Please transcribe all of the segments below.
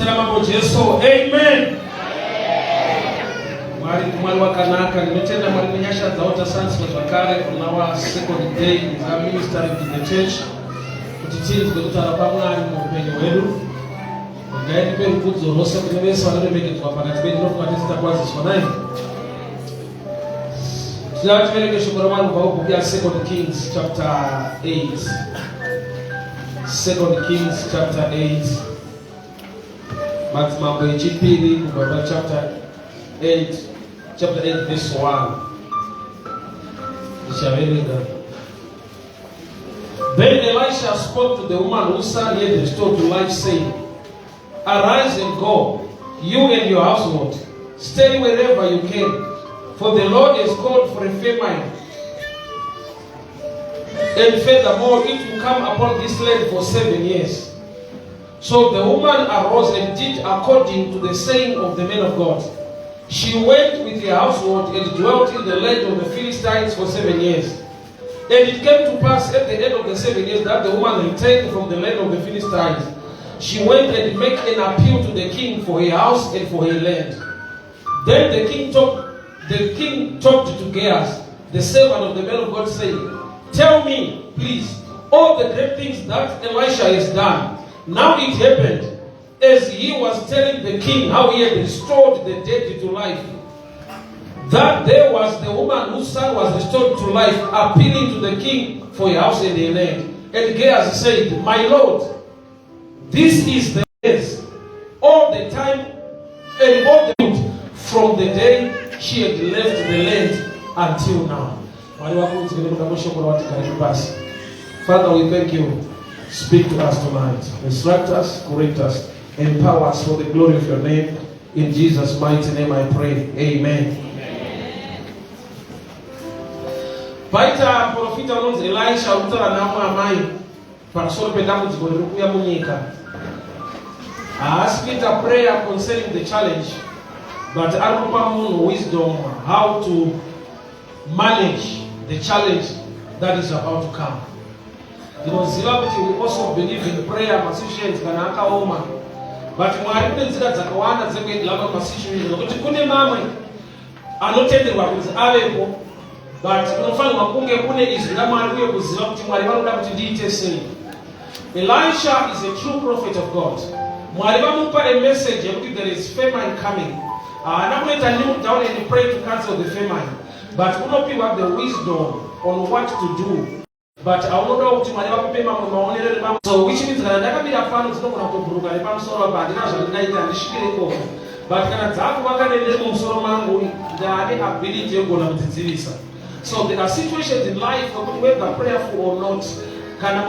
Amen. Mwali wakanaka nimetenda mwali menyasha zaota sans wakare on our second day is our ministry in the church. Kutitini kutara pamwana mpenyo wedu. Ngaini pe ukuzo rosa kunebesa wale meke tukapata tibeni no kwatista kwazi swanai. Tuna tumeleke shukrani kwa huko pia 2 Kings chapter 8. 2 Kings chapter 8. Mambo ya chipili kwa chapter 8 verse 1. Then Elisha spoke to the woman whose son he had restored to life, saying, Arise and go, you and your household. Stay wherever you can, for the Lord has called for a famine. And furthermore, it will come upon this land for 7 years. So the woman arose and did according to the saying of the man of God. She went with her household and dwelt in the land of the Philistines for 7 years. And it came to pass at the end of the 7 years that the woman returned from the land of the Philistines. She went and made an appeal to the king for her house and for her land. Then the king talked to Gehazi, the servant of the man of God, saying, Tell me, please, all the great things that Elisha has done. Now it happened, as he was telling the king how he had restored the dead to life, that there was the woman whose son was restored to life, appealing to the king for a house and a land. And Gehazi said, My lord, this is the case all the time and all the time from the day she had left the land until now. Father, we thank you. Speak to us tonight. Instruct us, correct us, empower us for the glory of your name. In Jesus' mighty name I pray. Amen. Paita profita ononzi Elisha utara namu amai parasolo pedamu zigoniruku ya munyika. Asked a prayer concerning the challenge, but arupa wisdom how to manage the challenge that is about to come. You know, Zilabati we also believe in prayer, musicians, Kanaka Oma. But when I didn't say that Zakawana, Zaka, Lama, musicians, Kune Mama, are not tended what was available. But no fun, Makunga Pune is Lamaria was Zilabati, Mariana to details. Elisha is a true prophet of God. Mariana put a message, there is famine coming. Not let a kneel down and pray to cancel the famine. But all people have the wisdom on what to do. But I don't know to my so which means that I never be a fan of Snow and Pansoro Badina night and Shiko. But can attack Wagan and Soroman, the ability to go on the Zivisa. So there are situations in life whether prayerful or not. Can I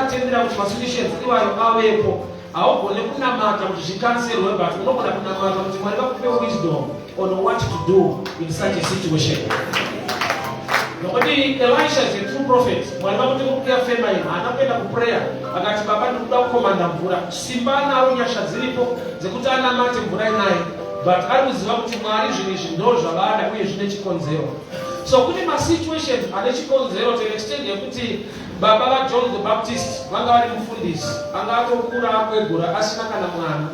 tell out situations you are away for our matter which she can't say, but no one have wisdom on what to do in such a situation. Nobody, Elisha is a true prophet. Mwalimu tukukia famine, anapenda kuprayer. Wakati baba ndugu komanda mvura. Simbana au nyasha zilipo, zikutana mate mvura naye. But aruziwa kuti mwari zvinezvindoja baada kuye zvine chikonzero. So kuti ma situations ane chikonzero to extend yekuti baba va John the Baptist vanga vari mufundisi. Anga atokura akwegura asina kana mwana.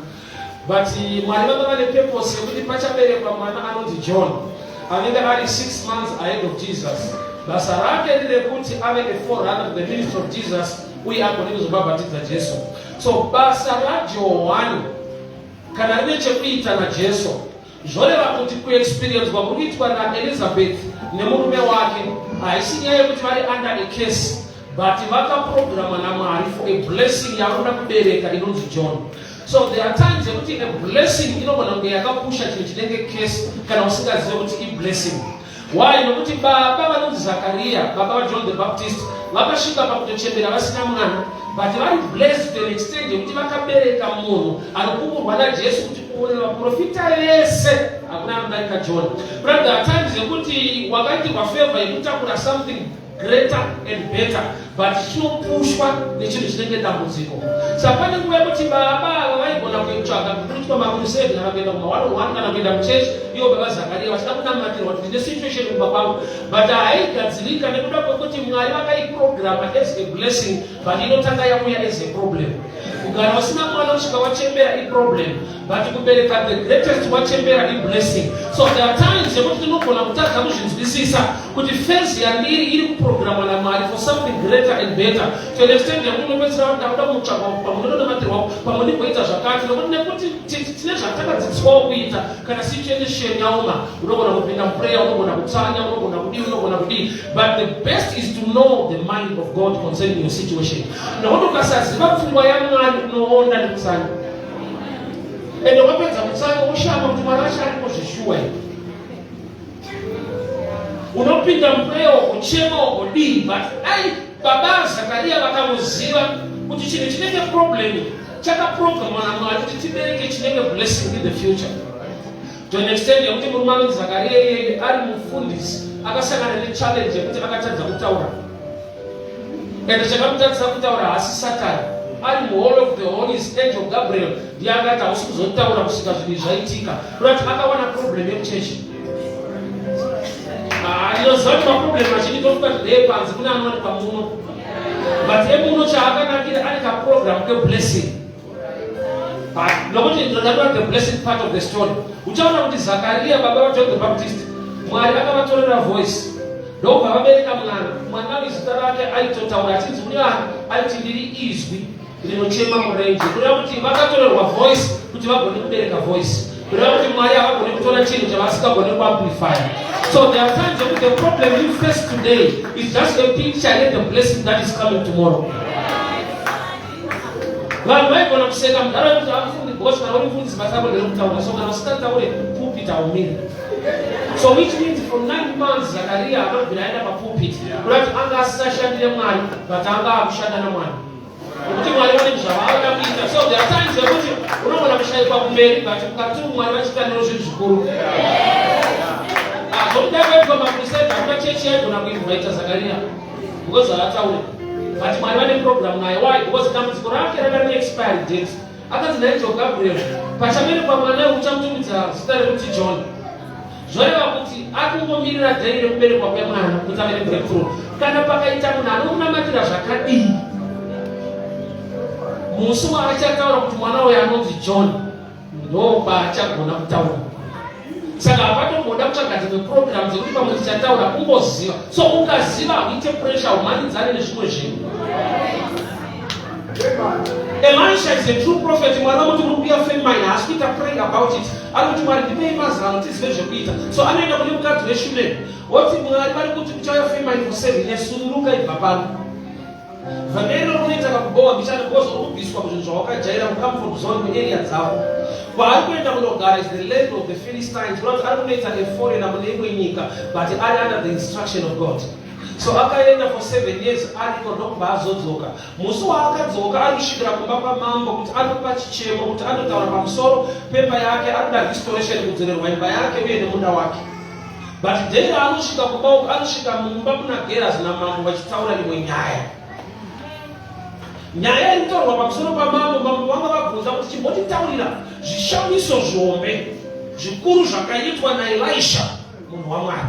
But mwari vanga vane purpose yekuti pachaberekwa mwana anonzi John. Another are 6 months ahead of Jesus. Basarake dile kuti ave the forerunner of the ministry of Jesus. We are going to baptize Jesus. So basara John kana neche kuita na Jesu. Jole vakuti ku experience kwa kuitwa na Elizabeth nemurume wake. Aisinya yekuti vari under a case. But vaka program na mari for a blessing yaona kubereka inonzi John. So there are times that a blessing, you know, when we are going to push at the case, can also get a blessing. Why? You know, Baba Zachariah, Baba John the Baptist, Baba Shika about the chamber, but you are blessed to an extent, you can make a moon, and who will Jesus to profit. I'm not like a John. But there are times you put the Wagati of favor, you put something greater and better, but no push one, the children get down with you. So, when you were putting Baba, I want to get a good crusade, and I get one and I get a church, you have Zachariah was not matter what the situation with Baba. But I can see can never put him like a program as a blessing, but you don't think I am as a problem. kugara usina mwana kusvika wachembera iproblem, but kubereka the greatest wachembera iblessing. So there are times yekuti tinogona kutadza kuzvinzwisisa kuti phase yandiri iri kuprogramwa naMwari for something greater and better, to an extent yekuti unopedzera kuti ndakuda kumutsvaka pamwe ndonomatirwa pamwe ndingoita zvakati, nekuti tine zvatakadzidziswawo kuita. Kana situation yaoma unogona kupinda muprayer, unogona kutsanya, unogona kudii. But the best is to know the mind of God concerning your situation. Nokuti ukasaziva pfungwa yaMwari unoonda nekutsanya, ende wapedza kutsanya woshama kuti Mwari wacho aripo zvishuwa here. Unopinda muprayer wochema wogodii, but baba Zakaria vakamuziva kuti chinhu chinenge problem chakaprogramwa naMwari kuti tibereke chinenge blessing in the future. To an extent yekuti murume anonzi Zakaria iyeye ari mufundisi akasangana nechallenge yekuti akatadza kutaura, ende chakamutadzisa kutaura hasi Satani. Ari muhall of the holies, angel Gabriel ndiye akati hausi kuzotaura kusvika zvinhu zvaitika, kuti akawana problem yemuchechi. Ndinoziva kuti maproblem mazhinji tofuka today panze kune anowanikwa muno, but emuno chaakanakira ane kaprogram keblessing. Nokuti ndinodaura the blessed part of the story. Uchaona kuti Zakaria baba vaJohn the Baptist, Mwari akavatorera voice ndobva vabereka mwana wezita rake aitotaura achinzi uya aiti ndiri izwi rinochema murenje, kureva kuti vakatorerwa voice kuti vagone kubereka voice, kureva kuti Mwari havagone kutora chinhu chavasingagone kuamplify. So there are times that the problem you face today is just a picture of the blessing that is coming tomorrow. Vanhu vaigona kuseka mudhara kuti hamufundi gospel uri mufundisi basa rako nderokutaura, so kana usingataure pulpit haumiri. So which means for 9 months Zakaria akabvira aenda papulpit kuti anga asisashandire Mwari, but anga akushanda naMwari, nokuti Mwari vane zvavaada kuita. So there are times yekuti unogona kushayikwa kumberi, but mukati Mwari vachitaniro zvinhu zvikuru. Zvokudaikaitwa makrusade hakuna chechi yaigona kuinvita Zakaria because haataure, but Mwari vane program naye. Why? Because dambudziko rake ranga rine expiry date. Akanzi naangel Gabriel pachaberekwa mwana uchamutumidza zita rekuti John, zvoreva kuti akungomirira dhai rekuberekwa kwemwana kuti ave nebreakthrough. Kana pakaita munhu anomunamatira zvakadii, musi waachataura kuti mwana uyu anonzi John ndopaachagona kutaura. Saka hapatomboda kutsvagadzirwe program dzekuti pamwe tichataura kungoziva. So ukaziva hauite pressure umanidzane nezvimwe zvinhu. Elisha is a true prophet. Mwari kuti muri kuuya famine haasi kuita praying about it, ari kuti Mwari ndipei mazano tizive zvekuita. So anoenda kune mukadzi weshunemu oti Mwari vari kuti kuchauya famine for 7 years, sunuruka ibva pano. Vamene rokunoita kakubowa mbichana because urikubviswa kuzvinhu zvawakajaira mucomfort zone muarea dzavo. Kwaari kuenda kunogara is the land of the Philistines, kuti ari kunoita a foreigner mune imwe nyika, but ari under the instruction of God. So akaenda for 7 years ariko ndokubva azodzoka. Musi waakadzoka ari kusvikira kumba kwamambo kuti anopa chichemo kuti anotaura pamusoro pepa yake, ari kuda restoration kudzorerwa imba yake uye nemunda wake. But day raanosvika kumba uku anosvika mumba muna Gehazi namambo vachitaura imwe nyaya. Nyaya iri kutaurwa pamusoro pamambo. Mambo vanga vabvunza kuti chimbotitaurira zvishamiso zvihombe zvikuru zvakaitwa naElisha munhu waMwari.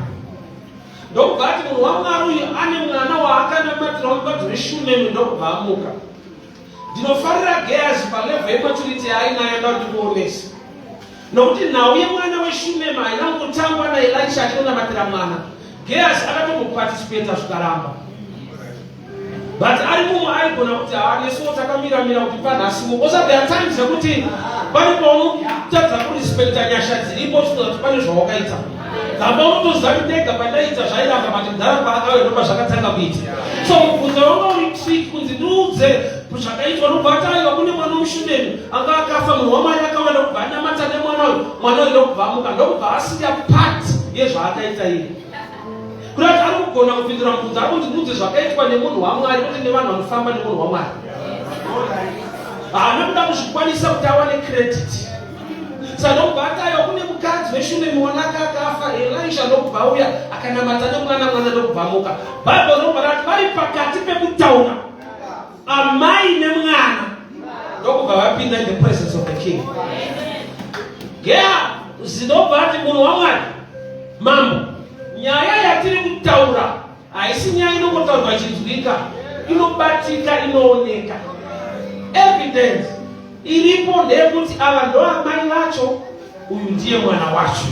Ndokubva ati munhu waMwari uyu ane mwana waakanamatira mukadzi weshunemu, ndokubva amuka. Ndinofarira Gehazi palevel yematurity yaainayo ndandikuonesa, nokuti nhau yemwana weshunemu haina kutangwa naElisha achinonamatira mwana. Gehazi akatomboparticipata zvikaramba, but ari mumwe aigona kuti nesuwo takamiramira kuti panhasimo. Because there are times yekuti pane paunotadza kurespekta nyasha dziripo chinoda kuti pane zvawakaita. Gamba unotoziva kuti ndega pandaita zvairamba, but kudhara paakauya ndopa zvakatanga kuita. So mubvunzo wanga uri trick kunzi ndiudze zvakaitwa nobva ataiwa kune mwana weshunemu anga akafa, munhu waMwari akauya ndokubva anyamata nemwana uyu, mwana uyu ndokubva amuka, ndokubva asiya part yezvaakaita iye. Kuti ari kugona kupindura mubvunzo ari kuti ndiudze zvakaitwa nemunhu waMwari, kuti nevanhu vanofamba nemunhu waMwari. Haana kuda kuzvikwanisa kuti awane credit. Saka ndokubva ataiwa kune mukadzi weshunemu mwanake akafa, Elisha ndokubva auya akanamata nemwana, mwana ndokubva amuka. Bhaibheri ndokubva rati vari pakati pekutaura amai nemwana ndokubva vapinda in the presence of the king. Gehazi ndokubva ati munhu waMwari, mambo, nyaya yatiri kutaura haisi nyaya inongotaurwa ichinzwika, inobatika, inooneka. evidence ilipo ndekuti ava ndo amai vacho, uyu ndiye mwana wacho.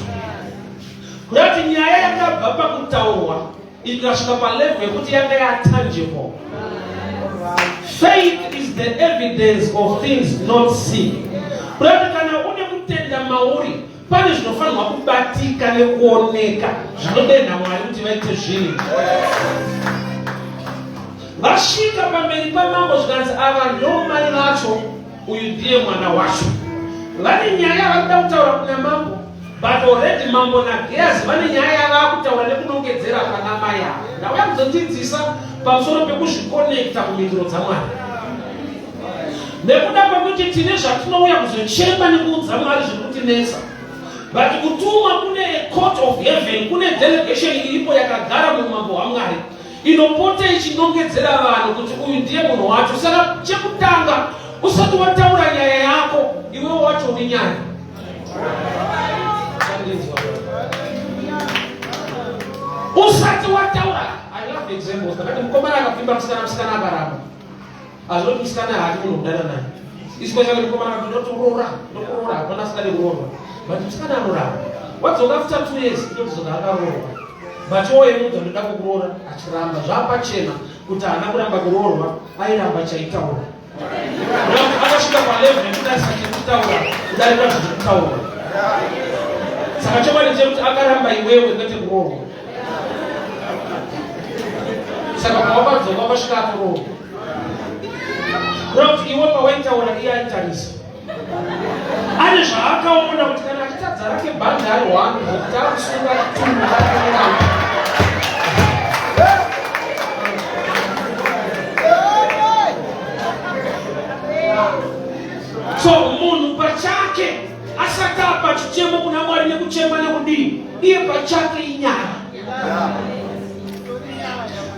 Kudati nyaya yakabva pakutaurwa ikasvika palevel yekuti yanga yatangible. Faith is the evidence of things not seen. Kudati kana une kutenda mauri, pane zvinofanirwa kubatika nekuoneka zvinodenda Mwari kuti vaite zvinhu. Vasvika pamberi pamambo zvikanzi ava ndo mai vacho, uyu ndiye mwana wacho. Vane nyaya varikuda kutaura kuna mambo, but already mambo naGehazi vane nyaya yavakutaura nekunongedzera pana mai avo. Ndauya kuzodzidzisa pamusoro pekuzvikonekta kumhinduro dzaMwari. Nekuda kwekuti tine zvatinouya kuzochema nekuudza Mwari zviri kutinetsa. But kutumwa kune court of heaven, kune delegation iripo yakagara mumambo waMwari inopota ichinongedzera vanhu kuti uyu ndiye munhu wacho. Saka chekutanga, usati wataura nyaya yako, iwe wacho une nyaya. Usati wataura, I love examples. Kakati mukomana akapimba musikana akaramba. Azoti musikana haati munhu kudana naye. Especially mukomana ndokurora, hapana sikade kuroorwa. But musikana anoramba. Wadzoka after 2 years, ndodzoka akaroorwa. Bachoye munhu anoda kuroora achiramba zvapachena kuti haana kuramba kuroorwa, airamba chaitaura. Akasvika palevel yekuti asachekutaura kudarika zvirikutaura. Saka chokwadi chekuti akaramba iwewe kwete kuroorwa. Saka pawakadzoka wasvika kuroorwa. Kuti iwe pawaitaura iye aitarisa. Ane zvaakaona kuti kana achitadza rake bhandi ari 1 kuti akusunga 2 rake. So munhu pachake asati apa chichemo kuna Mwari nekuchema nekudii, iye pachake inyaya.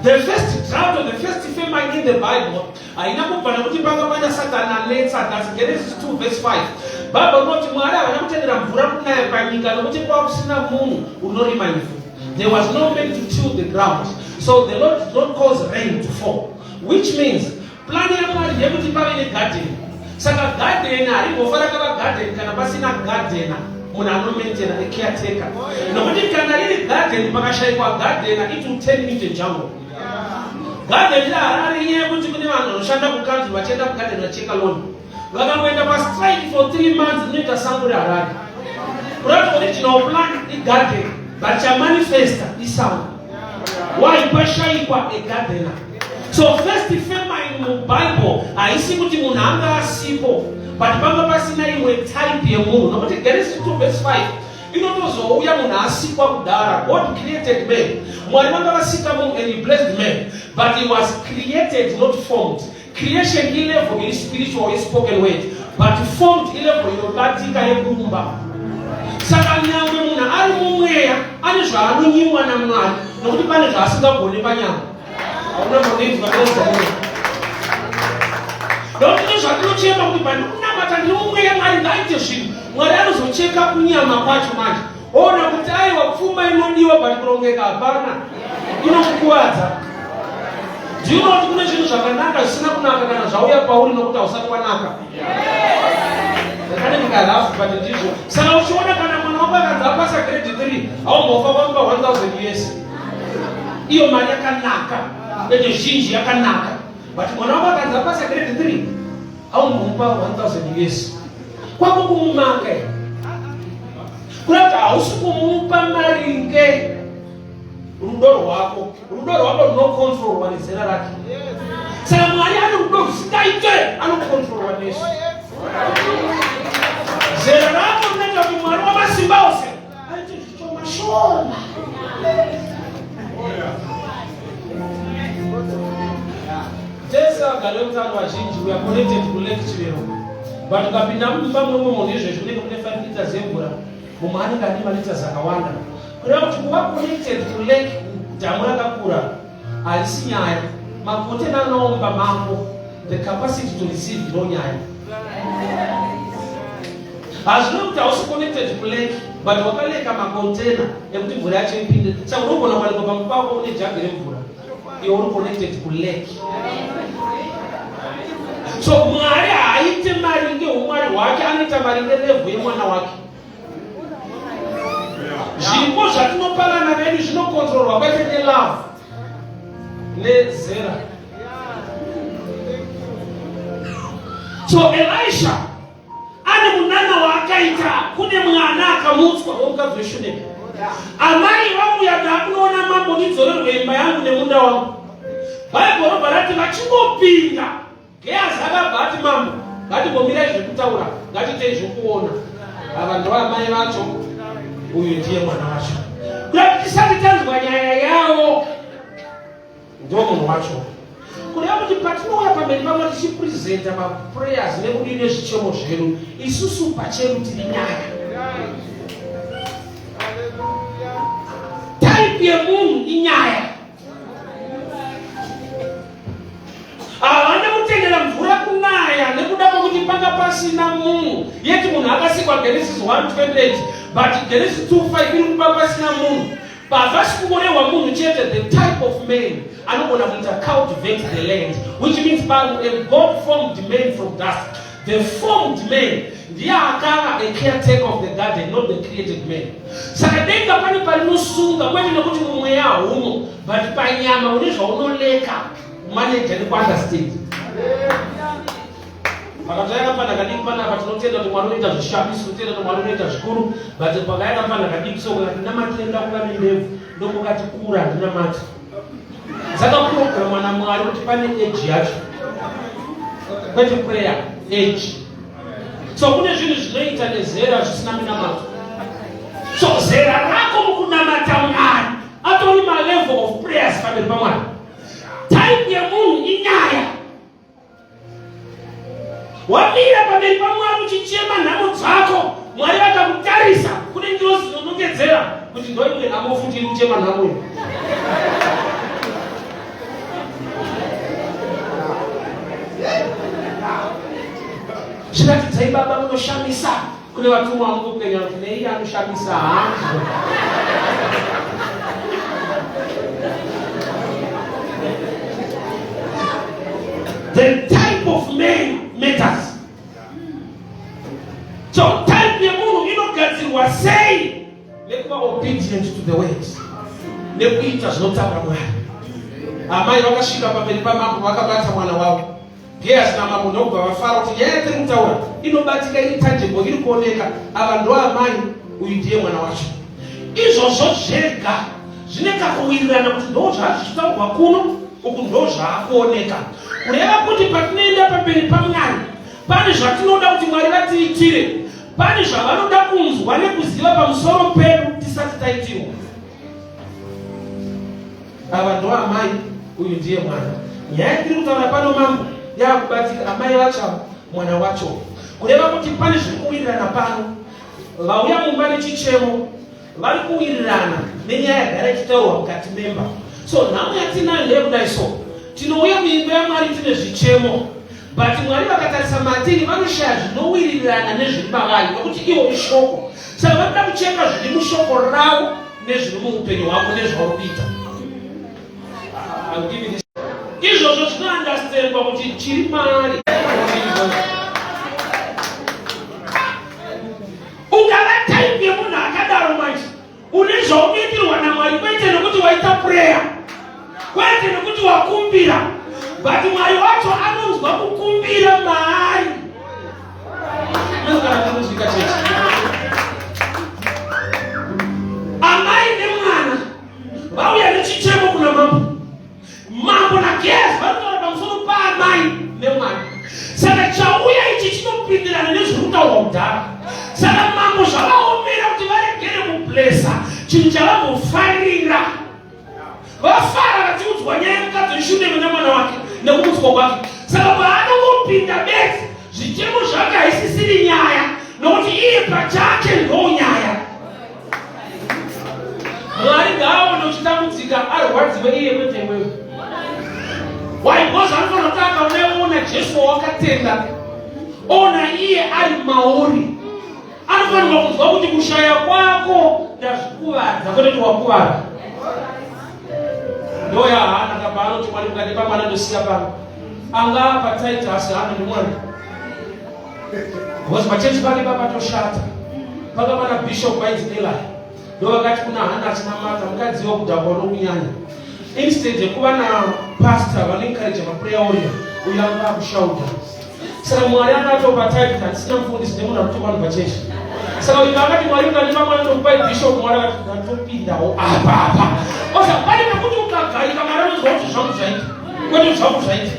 The first drought or the first famine in the Bible, haina kubva nekuti panga paina Satani anetsa. That's Genesis 2 verse 5. Bible inoti Mwari havana kutendera mvura kunaya panyika nokuti kwakusina munhu unorima ivhu. There was no man to till the ground, so the Lord did not cause rain to fall, which means plan yaMwari ndeyekuti pave negarden. Saka garden haringofara kava garden kana pasina gardener, munhu anomaintaina, a caretaker. Nokuti kana iri garden pakashayikwa gardener, it will turn into jungle. Garden harari iye kuti kune vanhu vanoshanda kukanzwi vachienda kugarden vacheka lawn. Vakangoenda pastrike for 3 months inoita sango reHarare. Kurati original plan igarden, but chamanifesta isango. Why pashayikwa a gardener? So first famine mu Bible haisi kuti munhu anga asipo, but panga pasina imwe type yemunhu. Nokuti Genesis 2 verse 5 inotozouya munhu asikwa kudara. God created man. Mwari vanga vasika munhu and he blessed man, but he was created, not formed. Creation ilevel is spiritual, is spoken word, but formed ilevel inobatika yekumba. Saka nyangwe munhu ari mumweya ane zvaanonyimwa naMwari, nokuti pane zvaasingagoni panyama. Ndokuti zvatinochema kuti pandinonamata ndiri mumweya Mwari ngaite zvinhu, Mwari anozocheka kunyama kwacho manje. Ona kuti aiwa pfuma inodiwa but kurongeka hapana, inokukuwadza. Ndinoti kune zvinhu zvakanaka zvisina kunaka kana zvauya pauri nokuti hausati wanaka. Ndakane ndikalafu but ndizvo. Saka uchiona kana mwana wako akanzi apasa grade 3 haumbofa kwamba 1000 years. Iyo mari yakanaka, ende zhinji yakanaka. But mwana wako akanzi apasa grade 3 haumbomupa 1000 years. Kwako kumumaka. Kurati hausi kumupa maringe rudo rwako runokontrolwa nezera rake. Saka Mwari ane rudo rusingaite, anokontrolwa nesu. Zera rako rinoita kuti Mwari wamasimba ose aite zvishoma shoma. Tesa gale utano vazhinji we are connected to Lake Chirero. But ukapinda mumba momwe munhu izvezvi kunenge kune 5 liters yemvura, mumwe anenge ane maliters akawanda. Kureva kuti kuva connected to lake, dhamu rakakura, harisi nyaya. Makontena anoomba mambo, the capacity to receive ndo nyaya. Hazvino kuti hausi connected to lake, but wakaleka makontena ekuti mvura yacho ipinde. Saka unogona kuwanikwa pamwe pako une jagi remvura, iwe uri connected to lake. So Mwari haite maringe umwari wake, anoita maringe level yemwana wake. Zvipo zvatinopanana vedu zvinokontrolwa kwete nelove nezera. So Elisha ane munana waakaita, kune mwana akamutswa womukadzi weShunemi. Amai vauya ndakunoona mambo ndidzorerwe imba yangu nemunda wangu. Bhaibheri barati vachingopinda Gehazi akabva ati mambo, ngatimbomirai zvekutaura, ngatitei zvokuona. Ava ndo amai vacho, uyu ndiye mwana wacho. Kuti tisati tanzwa nyaya yavo, ndo munhu wacho. Kureva kuti patinouya pamberi pamwe tichipresenta maprayers nekudii nezvichemo zvedu, isusu pachedu tiri nyaya. Type yemunhu inyaya. Havana kutendera mvura kunaya nekuda kwokuti panga pasina munhu. Yeti munhu akasikwa Genesis 1:28, but Genesis 2:5 iri kupa pasina munhu. Pavasi kuonehwa munhu chete, the type of man anogona kuita cultivate the land, which means God formed man from dust. The formed man ndiye akava a caretaker of the garden, not the created man. Saka denga pani parinosunga kwete nekuti mumweya humo, but panyama une zvaunoleka manager nekuunderstand. Pakazvaika pana kadiki pana patinotenda kuti Mwari unoita zvishamisi, tinotenda kuti Mwari unoita zvikuru, but pakaika pana kadiki so kuti namatenda kuva nendevu ndokungati kura ndinamata. Saka program na Mwari kuti pane age yacho. Kwete prayer age. So kune zvinhu zvinoita nezera zvisina minamato. So zera rako mukunamata Mwari atori malevel of prayers pamberi paMwari. Type yemunhu inyaya. Wamira pamberi paMwari uchichema nhamo dzako, Mwari akakutarisa, kune ndiro zinonongedzera kuti ndoimwe nhamo futi iri kuchema nhamo iyi. Zvinatidzai baba munoshamisa, kune vatumwa vamukupenya kuti neiye anoshamisa hangu. The type of man matters. So type yemunhu inogadzirwa sei nekuva obedient to the words, nekuita zvinotaura Mwari. Amai vakasvika pamberi pamambo vakabata mwana wavo. Gehazi namambo ndokubva vafara kuti nyaya yatiri kutaura inobatika, iri tangible, iri kuoneka. Ava ndo amai, uyu ndiye mwana wacho. Izvozvo zvega zvine kakuwirirana kuti ndo zvazvichitaurwa kuno, uku ndo zvaakuoneka. Kureva kuti patinoenda pamberi paMwari pane zvatinoda kuti Mwari vatiitire, pane zvavanoda kunzwa nekuziva pamusoro pedu tisati taitirwa. Ava ndo amai, uyu ndiye mwana. Nyaya yatiri kutaura pano mambo yakubatika amai vacho mwana wacho. Kureva kuti pane zviri kuwirirana pano. Vauya mumba nechichemo vari kuwirirana nenyaya yagara ichitaurwa mukati memba. So nhamo yatinayo ndeyekudai so, tinouya muimba yaMwari tine zvichemo, but Mwari vakatarisa matiri vanoshaya zvinowirirana nezviri mavari, nokuti iwo ishoko. Saka vanoda kucheka zviri mushoko ravo nezviri muupenyu hwavo nezvauri kuita. Izvozvo zvinoandastendwa kuti chiri maari. Ukava type yemunhu akadaro manje, une zvaunoitirwa naMwari, kwete nekuti waita prayer, kwete nekuti wakumbira, but Mwari wacho anonzwa kukumbira maari. Amai nemwana vauya nechichemo kuna mambo. Mambo na Gehazi vanotaura pamusoro paamai nemwana. Saka chauya ichi chinopindirana nezvirikutaurwa kudhara. Saka mambo zvavaomera kuti varegere kublesa chinhu chavambofarira. Vafara vachiudzwa nyaya yemukadzi weShunemi nemwana wake nekumutswa kwake. Saka paanongopinda bedzi, zvichemo zvake haisisiri nyaya, nokuti iye pachake ndo nyaya. Mwari ngaaone uchitambudzika arwadziwe iye kwete iwewe. Waimboza anofanira kuti akaona Jesu wakatenda, ona iye ari mauri, anofanirwa kunzwa kuti kushaya kwako ndazvikuvadza kwete kuti wakuvara. Ndoya hana kapaanoti Mwari mukati pamwana ndosiya pano. anga appetite asi hana nemwana. Because machechi pake papatoshata. Paka pana bishop bainzi Eli. Ndovakati kuna hana achinamata mukadziwa kudhakwa nokunyanya. Instead yekuva na pastor vanoencourage maprayer warrior uyo anga akushauta. Saka Mwari akatopa type kuti sina mufundisi nemunhu akutopa vanhu pachechi. Saka uyo akati Mwari ukanipa mwana ndokupai bishop, Mwari akati ndatopindawo apa. Osa pane pekuti ukagarika Mwari anonzwa kuti zvangu zvaita. Kwete zvangu zvaita.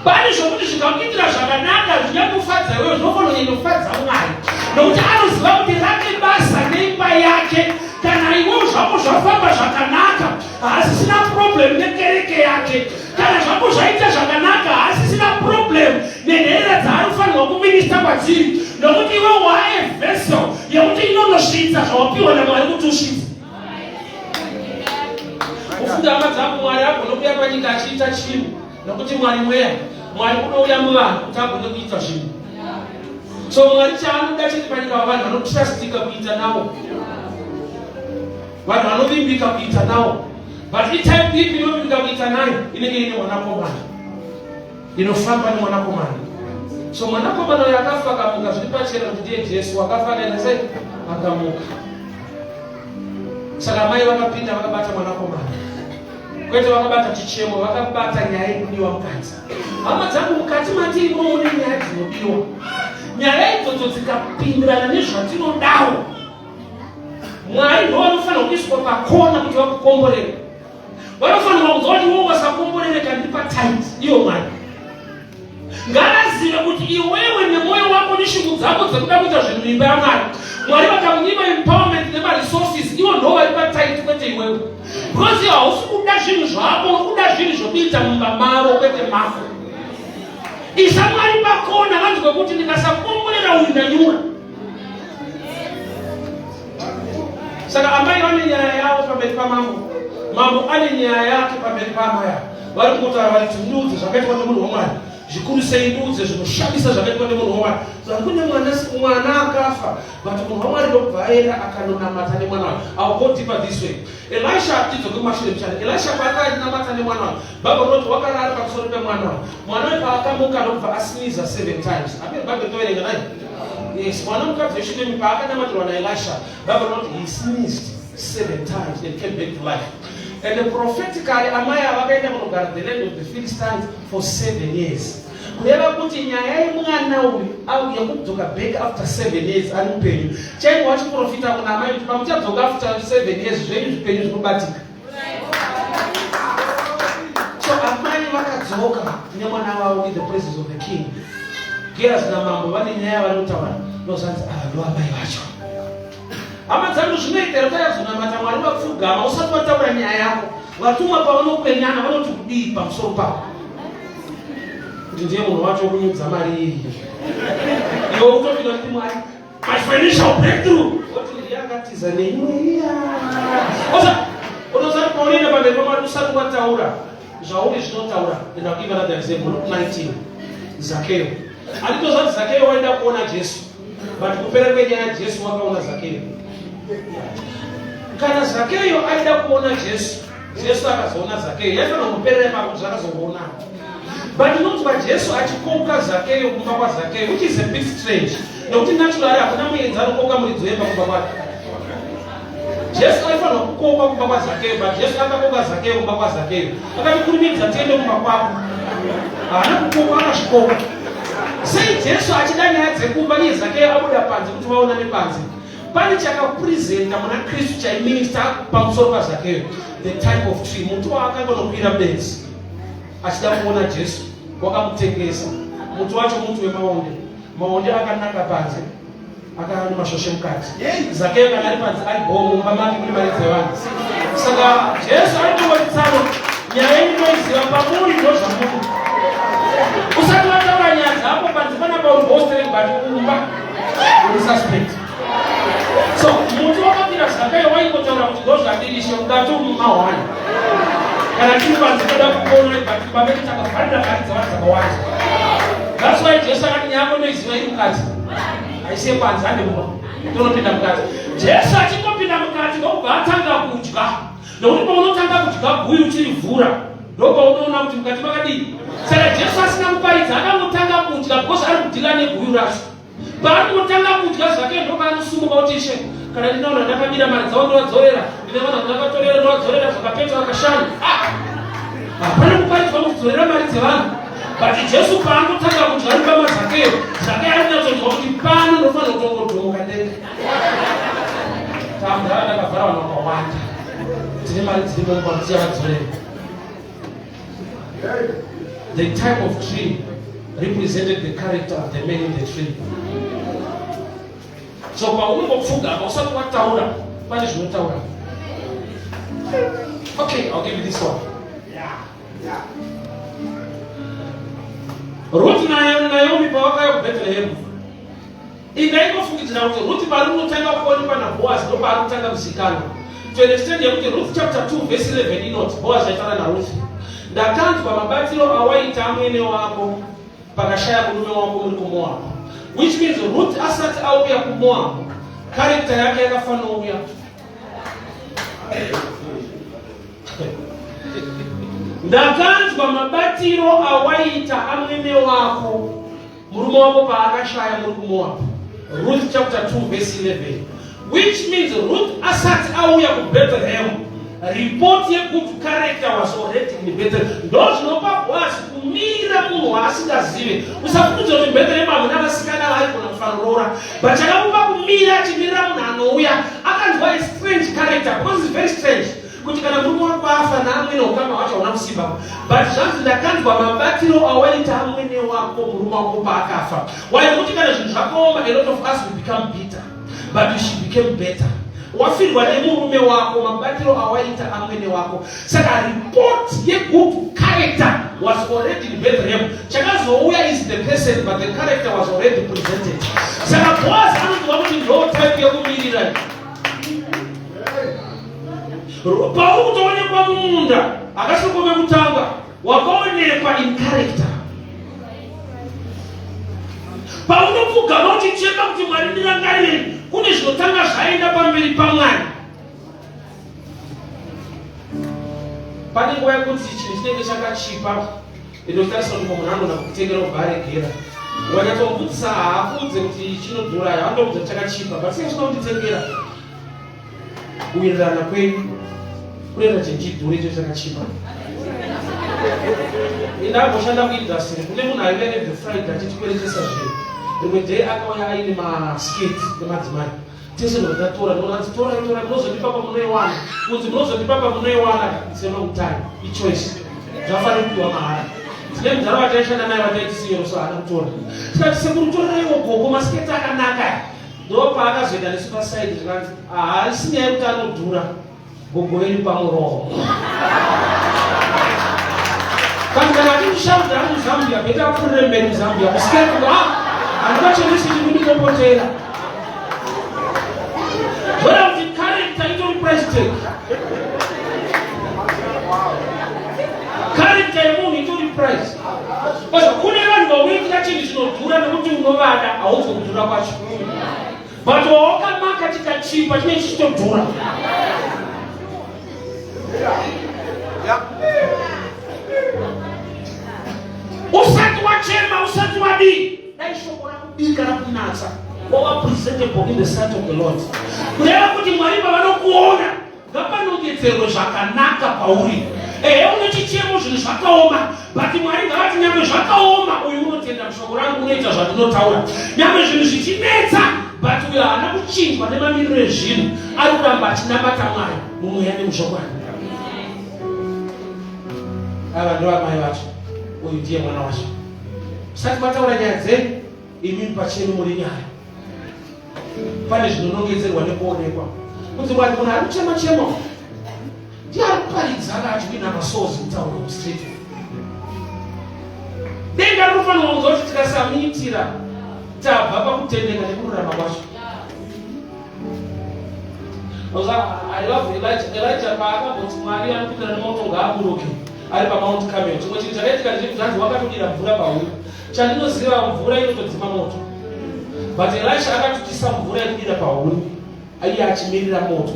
Pane zvokuti zvikakuitira zvakanaka zvinyakufadza iwewe zvofanira kunyanyofadza Mwari. Nokuti anoziva kuti rake basa neimba yake kana iwewe zvako zvafamba zvakanaka hasisina problem nekereke yake. Kana zvako zvaita zvakanaka hasisina problem nenhera dzaanofanirwa kuminista kwadziri. Nokuti iwe waye vessel yekuti inonosvitsa zvawapiwa naMwari kuti usvitse. Ufunda hama dzako Mwari agone kuuya panyika achiita chinhu. Nokuti Mwari mweya. Mwari unouya muvanhu kuti agone kuita zvinhu. So Mwari chaanoda chiri panyika vavanhu vanotrustika kuita navo. Vanhu vanovimbika kuita navo. But itype ipi inovimbika kuita nayo inenge ine mwanakomana. Inofamba nemwanakomana. So mwanakomana uyo akafa akamuka zviri pachena kuti ndiye Jesu wakafanana sei akamuka. Saka mai vakapinda vakabata mwanakomana. Kwete vakabata chichemo, vakabata nyaya yekudiwa mukati. Hama dzangu mukati matimo mune nyaya dzinodiwa. Nyaya idzodzo dzikapindirana nezvatinodawo, Mwari ndiwo anofanira kuiswa pakona kuti vakukomborere. Vanofanira kunzwa kuti iwe wasakomborereka ndiri patight iyo Mwari. Ngarazive kuti iwewe nemwoyo wako neshungu dzako dzekuda kuita zvinhu muimba yaMwari, Mwari vakamunyima empowerment nemaresources, iwo ndo vari patight kwete iwewe. Because iwe hausi kuda zvinhu zvako, unokuda zvinhu zvokuita mumba mavo kwete mako. Isa Mwari pakona vanzwe kuti ndikasakomborera uyu ndanyura. Saka amai vane nyaya yavo pamberi pamambo, mambo ane nyaya yake pamberi paamai avo. Vari kutaura vari kuti ndudzi zvakaitwa nemunhu waMwari, zvikuru sei ndudzi zvinoshamisa zvakaitwa nemunhu waMwari. Saka kune mwana akafa, but munhu waMwari ndokubva aenda akanonamata nemwana wake. I'll go deeper this way. Elisha tidzoke kumashure muchana. Elisha pakanamata nemwana wake, Bhabhuri rinoti wakarara pamusoro pemwana wake. Mwana wake paakamuka ndokubva asiniza 7 times. Amene Bhabhuri toverenga naye. Yes, mwana mukadzi weshitemi paakanamatwa naElisha, Bhabhuri rinoti he sneezed 7 times and came back to life. And prophetically amai avakaenda kunogara the land of the Philistines for 7 years. Kureva kuti nyaya yemwana uyu auya kudzoka back after 7 years ari upenyu. Chainge wachiprofita kuna amai kuti pamuchadzoka after 7 years zvenyu zvipenyu zvinobatika. So amai vakadzoka nemwana wavo in the presence of the king. Gehazi namambo vane nyaya vanotaura nozanzi ava amai vacho. Hama dzangu zvinoita utayazonamata Mwari vakufugama usati wataura nyaya yako. Vatumwa pavanokupenyana vanoti kudii pamusoro pako. Kuti ndiye munhu wacho kunyudza mari iyi. Iwe utopinda kuti Mwari, my financial breakthrough. Woti ndiyakatiza neimwe. Osa, unozati paunoenda pamberi paMwari usati wataura zvauri zvinotaura. And I'll give another example, Luke 19. Zakeo. Anditozati Zakeo waenda kuona Jesu. But kupera kwenyaya Jesu wakaona Zakeo. Kana Zakeo aida kuona Jesu, Jesu akazoona Zakeo, yaifanira kumuperera ipapo zvakazoona. But unonzwa Jesu achikoka Zakeo kumba kwa Zakeo, which is a bit strange. Nokuti naturally hakuna muenzi anokoka muridzi wemba kumba kwake. Jesu aifanira kukoka kumba kwa Zakeo, but Jesu akakoka Zakeo kumba kwa Zakeo. Akamukurumidza tiende kumba kwako. Haana kukoka, akazvikoka. Sei Jesu achida nyaya dzekumba iye Zakeo abuda panze kuti vaonane panze. Pane chakapresenta muna Kristu chaiminista pamusoro paZakeo, the type of tree. Muti wakangonokwira benzi achida kuona Jesu, wakamutengesa. Muti wacho muti wemaonde. Maonde akanaka panze, akava nemashoshe mukati. Zakeo kana ari panze ari bomo mumba make mune mari dzevanhu. Saka Jesu aritongotsano nyaya inoiziva pamuri ndozvamuti. Usati wataura nyaya dzako panze panapa uri hostel but kumba uri suspect. So, muti wakapira Zakeo waingotaura kuti ndozvadirishe mukati mumahwani. Kana tiri panze toda kupona but pamene takavharira kari dzavanhu dzakawanda. That's why Jesu akati nyaya yako inoiziva iri mukati. Aisiye panze ande mumba. Tonopinda mukati. Jesu achingopinda mukati ndokubva atanga kudya. Nokuti paunotanga kudya guyu uchirivhura ndopaunoona kuti mukati makadii. Saka Jesu asina kuparidza akangotanga kudya because ari kudhila neguyu racho. Paanotanga kudya zvake ndopaanosunguka kuti Ishe, kana ndinaona ndakabira mari dzavo ndovadzorera, ndine vanhu ndakatorera ndovadzorera zvakapetwa vakashanu. Hapana kuparidzwa kudzorera mari dzevanhu. But Jesu paanotanga kudya ari pama Zakeyo, Zakeyo ari kunyatsoziva kuti pano ndofanira kutongodhomoka ndega. Tamudhara ndakavhara vanhu vakawanda. Tine mari dzirimo mukwamuti yavadzorera. The type of tree represented the character of the man in the tree. So paunongopfuga usati wataura pane zvinotaura. Okay, I'll give you this one. Ruth Naomi pavakauya kuBethlehem. Indaingofungidzira kuti Ruth pari unotanga kuonekwa naBoaz ndo paari kutanga kuzikanwa. To an extent yekuti Ruth chapter 2 verse 11 inoti Boaz aitaura naRuth, ndakanzwa mabatiro awaita amwene wako pakashaya murume wako muri kuMoab. Which means Ruth asati auya kuMoab, character yake yakafanouya. Ndakanzwa mabatiro awaita amwene wako murume wako paakashaya muri kuMoab. Ruth chapter 2 verse 11. Which means Ruth asati auya kuBethlehem, report ye good character was already in Bethlehem. Ndozvinopa Boaz kumira munhu waasingazive. Usafudze kuti Bethlehem hamuna vasikana vaigona kufanurora. But chakamupa kumira achimirira munhu anouya. Akanzwa a strange character because it's very strange. Kuti kana murume wako afa naamwene ukama wacho hauna kusimba. But zvanzi ndakanzwa mabatiro awaita amwene wako murume wako paakafa. Kuti kana zvinhu zvakaoma, a lot of us will become bitter. But she became better. Wafirwa nemurume wako, mabatiro awaita amwene wako. Saka report ye good character was already in Bethlehem. Chakazouya is the person, but the character was already presented. Saka Boaz anozwa kuti ndo type yekumirira. Paukutoonekwa mumunda akasokome kutanga wakaonekwa in character. Paunopfugama uchicheka kuti Mwari ndirangarire, kune zvinotanga zvaenda pamberi paMwari. Pane nguva yekuti chinhu chinenge chakachipa, inotarisa kuti munhu anogona kukutengera ubharegera. Wanyatomubvunzisa haakudze kuti chinodhura, haandoudza chakachipa, but sei chinoda kunditengera? Kuwirirana kwenyu kureva chechidhuri icho chakachipa. Ndamboshanda kuindustry, kune munhu aiva every Friday achitikueretesa zvinhu. Rimwe day akauya aine masketi emadzimai. Tese ndotatora, ndonanzitora itora, munozondipa pamunoiwana. Kunzi munozondipa pamunoiwana, it's a long time. Ichoice. Zvafanira kupiwa mahara. Tine mudhara wataishanda naye wataiti siyero, so haana kutora. Tikati sekurutoraiwo gogo masketi akanaka. Ndo paakazoenda nesuperside zvikanzi, haisi nyaya yekuti anodhura. Gogo wenyu pamuromo. Kana atikushaudza ari muZambia, beta apfuurire mberi muZambia. Musiketi handivachenesi chimudikopotera. Zvoda kuti character itori price tag. Character yemunhu itori price. Kune vanhu vaunoitira chinhu chinodhura nekuti unovada, hauzwi kudhura kwacho. But wawakamaka chikachipa chinenge chichitodhura. Usati wachema, usati wadii. Dai shoko rakubika rakunatsa. Wawa presentable in the sight of the Lord. Kureva kuti Mwari pavanokuona, ngapanongedzerwe zvakanaka pauri. Unochichemo zvinhu zvakaoma, but Mwari ngavati nyamwe zvakaoma, uyu unotenda mushoko rangu unoita zvandinotaura. Nyamwe zvinhu zvichinetsa, but uyu haana kuchinjwa nemamiriro ezvinhu, ari kuramba achinamata Mwari mumweya nemushoko rangu. Ava ndo amai vacho, uyu ndiye mwana wacho. Musati mataura nyaya dzenyu, imi pachenyu muri nyaya. Pane zvinonongedzerwa nekuonekwa. Kuti Mwari munhu ari kuchema-chema, ndiye ari kuparidza akachiwina masozi kutaura mustraight. Denga rinofanira kunzwa kuti tikasamiitira tabva pakutendeka nekururama kwacho. I love Elijah paakabvoti Mwari anopindira nemoto ngaaburuke ari paMount Carmel. Chimwe chinhu chakaitika ndechekuti wakatodira mvura pauri. Chandinoziva mvura inotodzima moto. But Elisha akatutisa mvura inodira pauri, iye achimirira moto.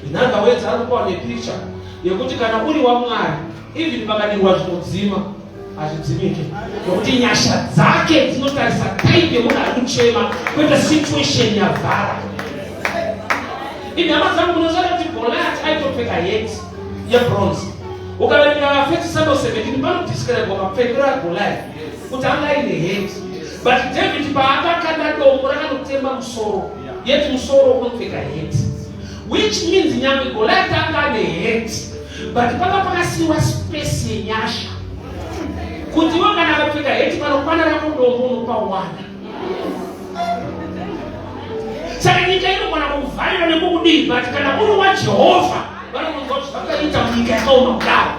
In other words, ari kupa nepicture yekuti kana uri waMwari, even pakadirwa zvinodzima hazvidzimike, nokuti nyasha dzake dzinotarisa type yemunhu ari kuchema, kwete situation yavhara. Ini hama dzangu munoziva kuti Goliath aitopfeka heti yebronze. Ukaverenga 1 Samuel 17 panodescribe mapfekero aGoliath kuti anga aine heti. But David paakakanda dombo rakanotemba musoro, yeti musoro unopfeka heti. Which means nyangwe Goliath anga ane heti, but paka pakasiwa space yenyasha. Kuti iwe kana akapfeka heti panokwana rako dombo unopawana. Saka nyika inogona kuvhaira nekukudii, but kana uri waJehovha vanomunzwa kuti vakaita munyika yakaoma kudaro.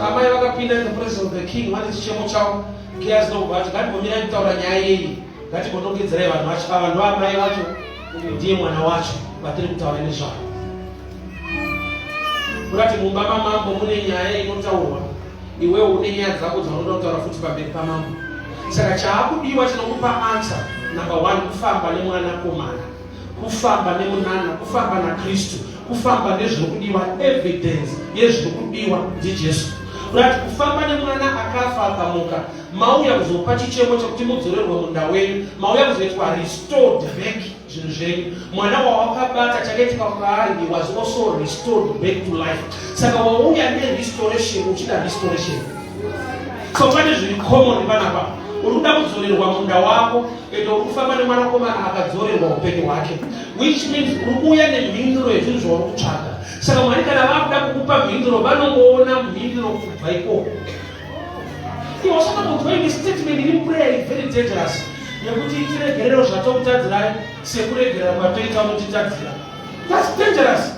Amai vakapinda in the presence of the king, vane chichemo chavo, Gehazi ndokubva ngatigomirai kutaura nyaya iyi, ngatigondongedzerai vanhu vacho ava ndoamai vacho, uyu ndiye mwana wacho vatiri kutaura nezvavo. Murati mumba mamambo mune nyaya inotaurwa, iwewe une nyaya dzako dzaunoda kutaura futi pamberi pamambo. Saka chaakudiwa chinokupa answer number 1, kufamba nemwanakomana, kufamba nemunana, kufamba naKristu, kufamba nezvinokudiwa, evidence yezvinokudiwa ndiJesu. Urati kufamba nemwana akafa akamuka, mauya kuzopa chichemo chekuti mudzorerwe munda wenyu, mauya kuzoitwa restored back zvinhu zvenyu. Mwana wawakabata chakaitika kwaari, he was also restored back to life. Saka wauya nerestoration uchida restoration. So pane zviri common panapa. Uruda kudzorerwa munda wako, endo urikufamba nemwanakomana akadzorerwa upenyu hwake, which means urikuuya nemhinduro yezvinhu zvauri kutsvaga. Saka Mwari kana vakuda kukupa mhinduro, vanongoona mhinduro kubva ikoko. Iwe usaka kuti vaine statement iri prayer is very dangerous, nekuti tiregerero zvatokutadzirai sekuregerera kwatoita unotitadzira. That's dangerous.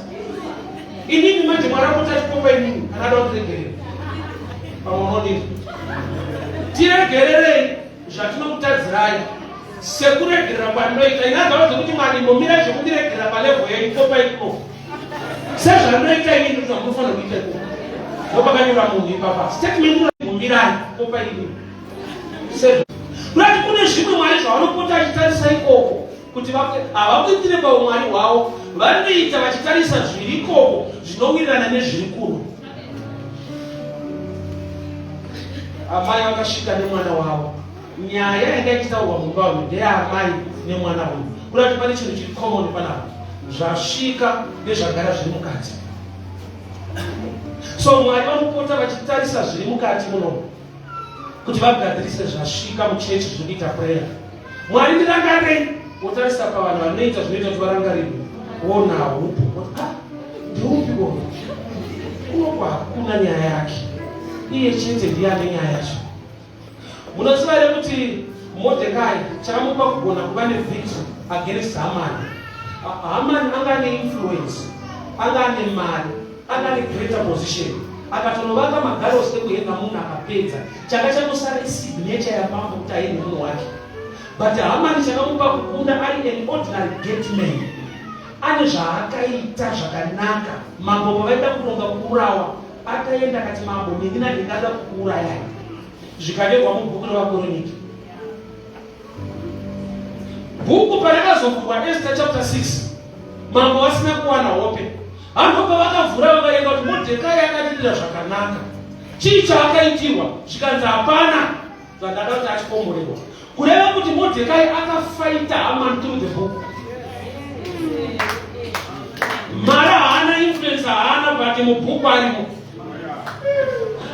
Inini manje Mwari akutatipopa inini akada kutiregerera pamunodini. Tiregererei zvatinokutadzirai sekuregerera kwandinoita. Inazva zvekuti Mwari mbomira zvokundiregerera palevel yeikopa ikoko. Sezvanoita inini ndizvo munofanira kuita ikoko. Ndopakanyora munhu ipapa. Statement mbombirai kopa inini. Sezvo. Kurati kune zvimwe Mwari zvavanopota achitarisa ikoko kuti havakuitire paumwari hwavo, vanoita vachitarisa zviri ikoko zvinowirirana nezviri kuno. Amai vakasvika nemwana wavo. Nyaya yanga ichitaurwa mumba uyu ndeyaamai nemwana uyu. Kurati pane chinhu chiri common panapa, zvasvika nezvagara zviri mukati. So Mwari vanopota vachitarisa zviri mukati muno kuti vagadzirise zvasvika muchechi zvinoita prayer. Mwari ndirangarei, wotarisa pavanhu vanoita zvinoita kuti varangarirwe, wona upo ndiupi kona kunokwa hakuna nyaya yake, iye chete ndiye ane nyaya yacho. Munoziva here kuti Mordecai chakamupa kugona kuva nevictory against Hamani. Hamani anga ane influence, anga ane mari, anga ane greater position, akatonovaka magarosi ekuhenga munhu akapedza, changa chanosara isignature yamambo kuti aine munhu wake. But Hamani chakamupa kukunda ari an ordinary gateman, ane zvaakaita zvakanaka. Mambo pavaida kuronga kuurawa, akaenda akati mambo ndina ndingada kukuurayai, zvikanyorwa mubhuku revakoroniki. Bhuku parakazovhurwa Esther chapter 6, mambo vasina kuwana hope. Handobva vakavhura vakaenda kuti Mordecai akatiitira zvakanaka, chii chaakaitirwa? Zvikanzi hapana zvandada kuti achikomborerwa. Kureva kuti Mordecai akafaita Haman through the book. Mara haana influence, haana, but mubhuku arimo.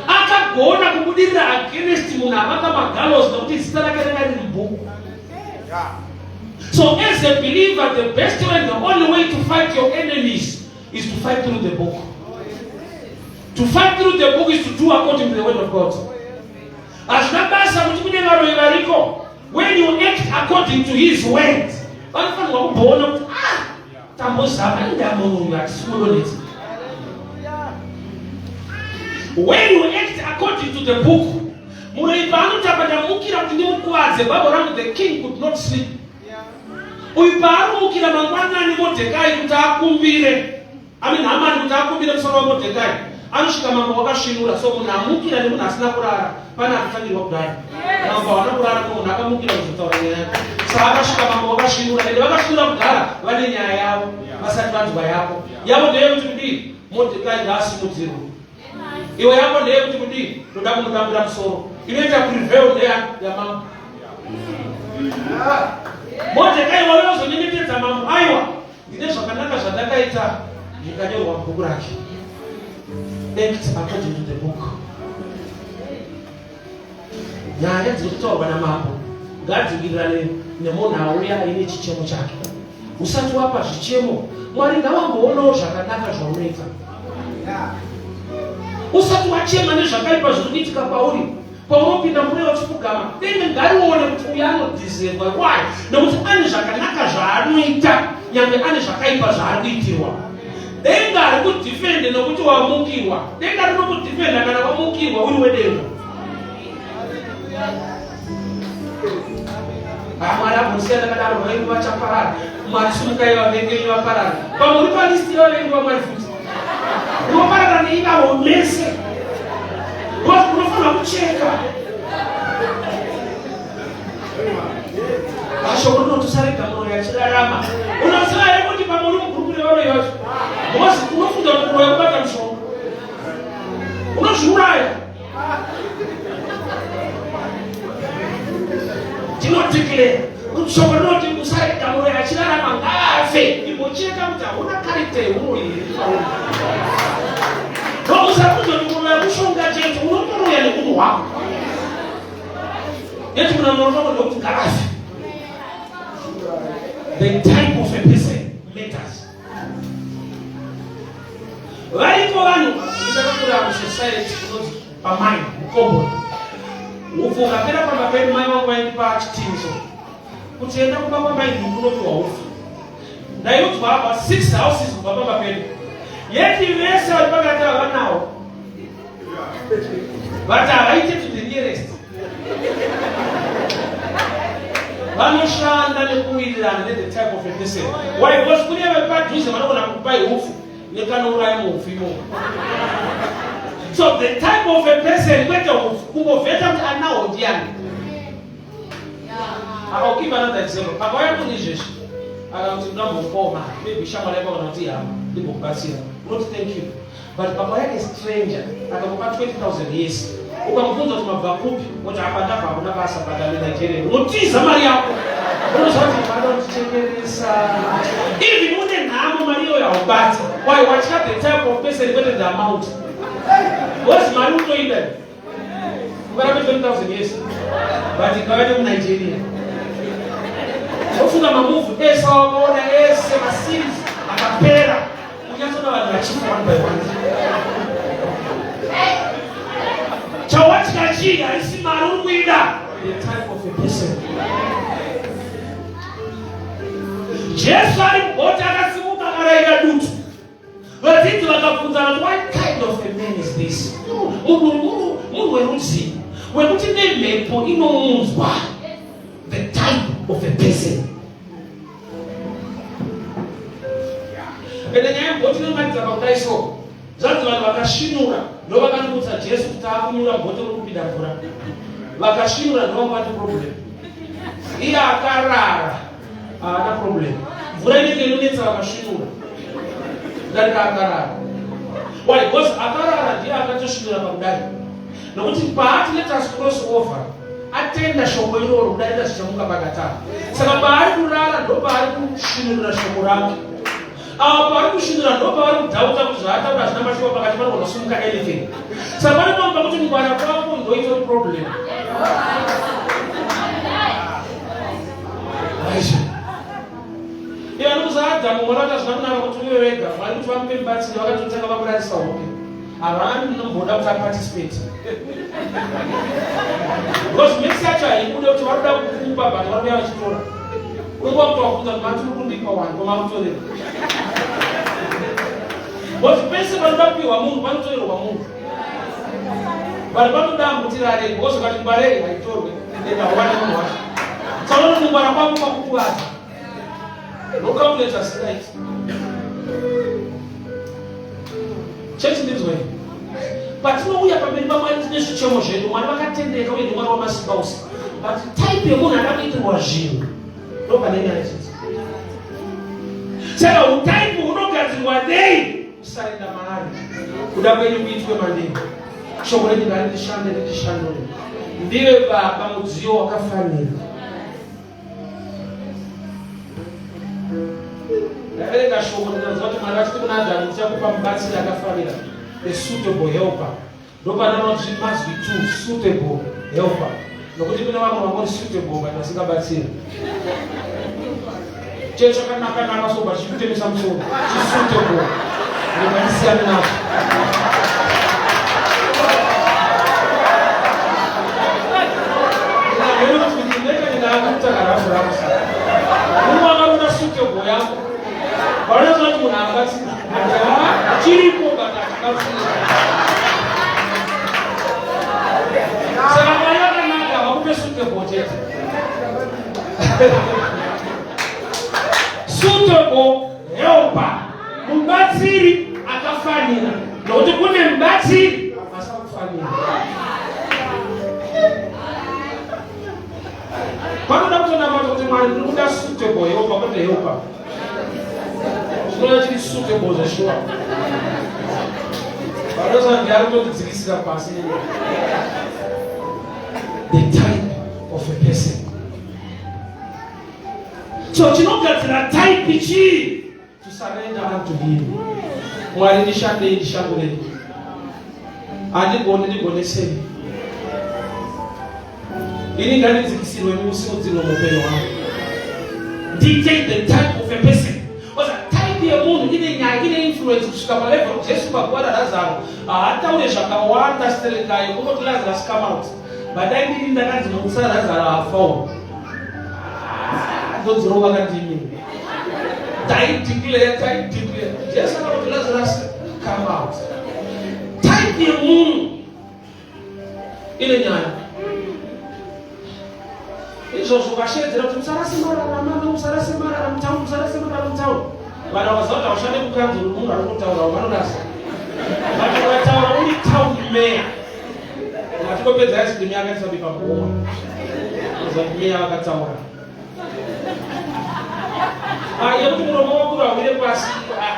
Akagona kubudirira against munhu avaka magalos nokuti zita rake ranga riri mubhuku. So as a believer, the best way and the only way to fight your enemies is to fight through the book. To fight through the book is to do according to the word of God. Hazvina basa kuti kune varoyi variko. When you act according to his word, vanofanirwa kuboona kuti tambozama indamunhu atisimudonetsa. When you act according to the book, muroyi paanotabadamukira kuti ndimukuvadze baba rangu, the king could not sleep. Uyu paarumukira mangwanani Mordecai kuti akumbire, Hamani kuti akumbire musoro waMordecai, anosvika mambo wakasvinura. So munhu amukira nemunhu asina kurara, pane akufanirwa kudaro. Mambo haana kurara nomunhu akamukira kuzotaura nyaya yake. Saka akasvika mambo wakasvinura, ende vakasvinura kudhara vane nyaya yavo vasati vanzwa yako. yavo ndeyekuti kudii Modhekai ngaasimudzirwe. Iwe yavo ndeyekuti kudii toda kumutambira musoro inoita prevail yamambo. Modhekai waiozonyengetedza mambo, aiwa ndine zvakanaka zvandakaita zvikanyorwa mubhuku rake. Act according to the book. Nyaya dziri kutaurwa namambo ngadziwirirane nemunhu auya aine chichemo chake. Usati wapa zvichemo, Mwari ngavamboonawo zvakanaka zvaunoita. Usati wachema nezvakaipa zviri kuitika pauri, paunopinda mureva uchipfugama, denge ngarione kuti uyu anodhizerwa. Why? Nekuti ane zvakanaka zvaanoita, nyangwe ane zvakaipa zvaari kuitirwa. Denga ari kudhifende nokuti wamukirwa. Denga rino kudhifenda kana wamukirwa uri wedenga. Mwari abonsiyana kadaro vaingi vachaparara. Mwari simukaiva vengi vaparara. Pamwe uri palisti vavengi vaMwari futi. Unoparara neingavo mese. Unofanira kucheka. Ashoko rinotusarika mwoyo yachirarama. Unoziva here kuti pamwe uri mugrupu revaro ivacho. Mose unofunda mukuru wekubata mushonga. Unozviuraya. Tinotikire. Shoko rinoti usarika mwoyo yachirarama ngaafe. Imbocheka kuti hauna karite yemuiri. Usakuzoti mwoyo wekushonga chete unotoroya nemunhu wako. Yeti kuna mnono ndokuti ngaafe. The type of a person matters. Variko vanhu ndakakura musociety kunoti pamai mukombo. Ufu ukapera pamba pedu mai vangu vaindipa chitiniso kuti enda kumba kwamai ndikunopiwa ufu. Ndaiudzwa apa 6 houses kubva pamba pedu. Yeti vese vari pakati havanawo. Vati havaite to the nearest. Vanoshanda nekuwirirana ne the type of a person. Why? Because kune vepadhuze vanogona kupai ufu nekanouraya muufu imomo. So the type of a person kwete ufu kungovheta kuti anawo ndiani. I'll give another example. Pakauya kune izvezvi akakuti ndambokoma maybe shamwari yako kana kuti hama ndimbokubatsira. Not thank you. But pakauya a stranger akakupa 20,000 yes. Ukamubvunza kuti mabva kupi kuti apa ndabva kuna basa padami Nigeria. Unotiza mari yako. Unozoti vada kutitengeresa. Even une nhamo mari iyoyo haubati. Why? Watch out the type of person kwete the amount. What's mari unoida? Ukarape 20,000 yes. But ikauya Nigeria. Ofunga mamuvu ese wakaona ese maseries akapera. Unyatsoona vanhu vachifa one by one. Chawachikachi haisi mari uri kuida. The type of a person. Jesu ari mugoti akasimuka akaraira dutu. Vadzidzi vakabvunzana kuti what kind of a man is this? Munhu werudzi wekuti nemhepo inomunzwa. The type of a person. Ende nyaya yegoti inomatidza pakudai so. Zvanzi vanhu vakasvinura ndo vakatibudza Jesu kuti akunyura goti riri kupinda mvura. Vakasvinura ndo vakati problem. Iye akarara haana problem. Mvura inenge inonetsa vakasvinura. Ndarika akarara. Why? Because akarara ndiye akatosvinura pakudai. Nokuti paati let us cross over. Atenda shoko iroro kudaita zvichamuka pakatara. Saka paari kurara ndo paari kusvinurira shoko rake. Ava paari kusvinura ndo paari kudhauta kuti zvaataura hazvina mashoko pakati panogona kusumuka anything. Saka panokomba kuti mungwana kwako ndo itori problem. Iye anokuzadza mumwe vakazvina kunaka kuti uye wega vari kuti vamupe mubatsiri vakatotanga vamurarisa hope. Havana nomboda kuti aparticipate. Because mix yacho haikude kuti varuda kukupa but varuda vachitora. Unongowa kuti wabvunza kuti matiri kundipa wani koma kutorera. Because pese panoda kupiwa munhu panotorerwa munhu. Vanhu vanoda mutirare because ukati ngwarei haitorwe enda wane munhu wacho. Saka unongwara kwako kwakukuwadza. No calculate as right. Church ndinzwe. Patinouya pamberi paMwari tine zvichemo zvedu, Mwari vakatendeka uye ndiMwari wamasimba ose. But type yemunhu akakuitirwa zvinhu ndo pane nyaya chete. Saka utaipi hunogara wakagadzirwa nei kusaenda maari kuda kwenyu kuitwe mandini. Shoko redu ngaritishande ritishandure. Ndiwe Baba mudziyo wakafanira. Ndaverenga shoko rinoziva kuti Mwari vachiti kuna Adhamu ndichakupa mubatsiri akafanira, a suitable helper. Ndopananoti must be two suitable helper. Nokuti kuna vamwe vangori suitable but vasingabatsiri. Chee chakanaka soba chikutemesa musoro chisuitable. Ngatisiyane nacho. Suitable helper. Mubatsiri akafanira. Nokuti kune mubatsiri asakufanira. Panoda kutona mato kuti Mwari ndiri kuda suitable helper kwete helper. Zvinoda chiri suitable zveshuwa. Panoda ndiyari kutodzidzikisira pasi. The type of a person. So chinogadzira type chii? To surrender unto him. Mwari ndishandurei. Andigonesei. Ini ngatidzikisirwe musimudziro mupenyu wangu. Dictate the type of a person. Because type yemunhu ine nyaya, ine influence kusvika palevel Jesu pagwara Lazaro haataure zvakawanda sterekayo kungoti Lazarus come out. Badai ndini ndakanzinomutsara Lazaro afawo. Ndodzirova kandimi. Declare. Jesu akati Lazarus come out. Type yemunhu ine nyaya. Izvozvo vashedzera kuti musarasemarara mutauni. Vanhu vakaziva kuti haushande kukanzuru munhu ari kutaura vanorasa. Vanhu vakataura uri town mayor. Matikopedza ice cream yakaiswa pamukoma. Kuti meya vakataura. Yekuti muromo wakuru hauire pasi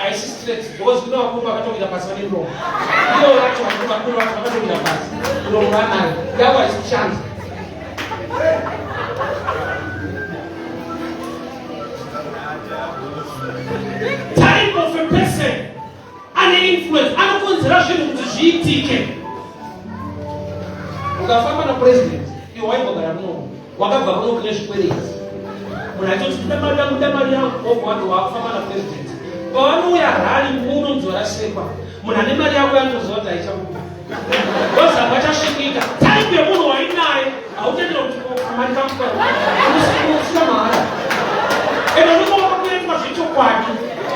haisi straight because kuna vakuru vakatowira pasi vane muromo. Ivo vacho vakuru vacho vakatowira pasi. Muromo vanayo. Yavo haisikushanda. Type of a person, an influence, anokonzera zvinhu kuti zviitike. Ukafamba na president, iwe waimbogara muno, wakabva muno kune zvikwereti. Munhu achiti ndamari yangu wogwado wakufamba na president. Pavanouya rali muno mudzorasekwa, munhu ane mari yako yanotoziva kuti haichabuda. Ndozamba chasvikika. Type yemunhu wainaye hautendera kuti mari kamukwa usina mahara. Eno ndinova kuendwa zvechokwadi.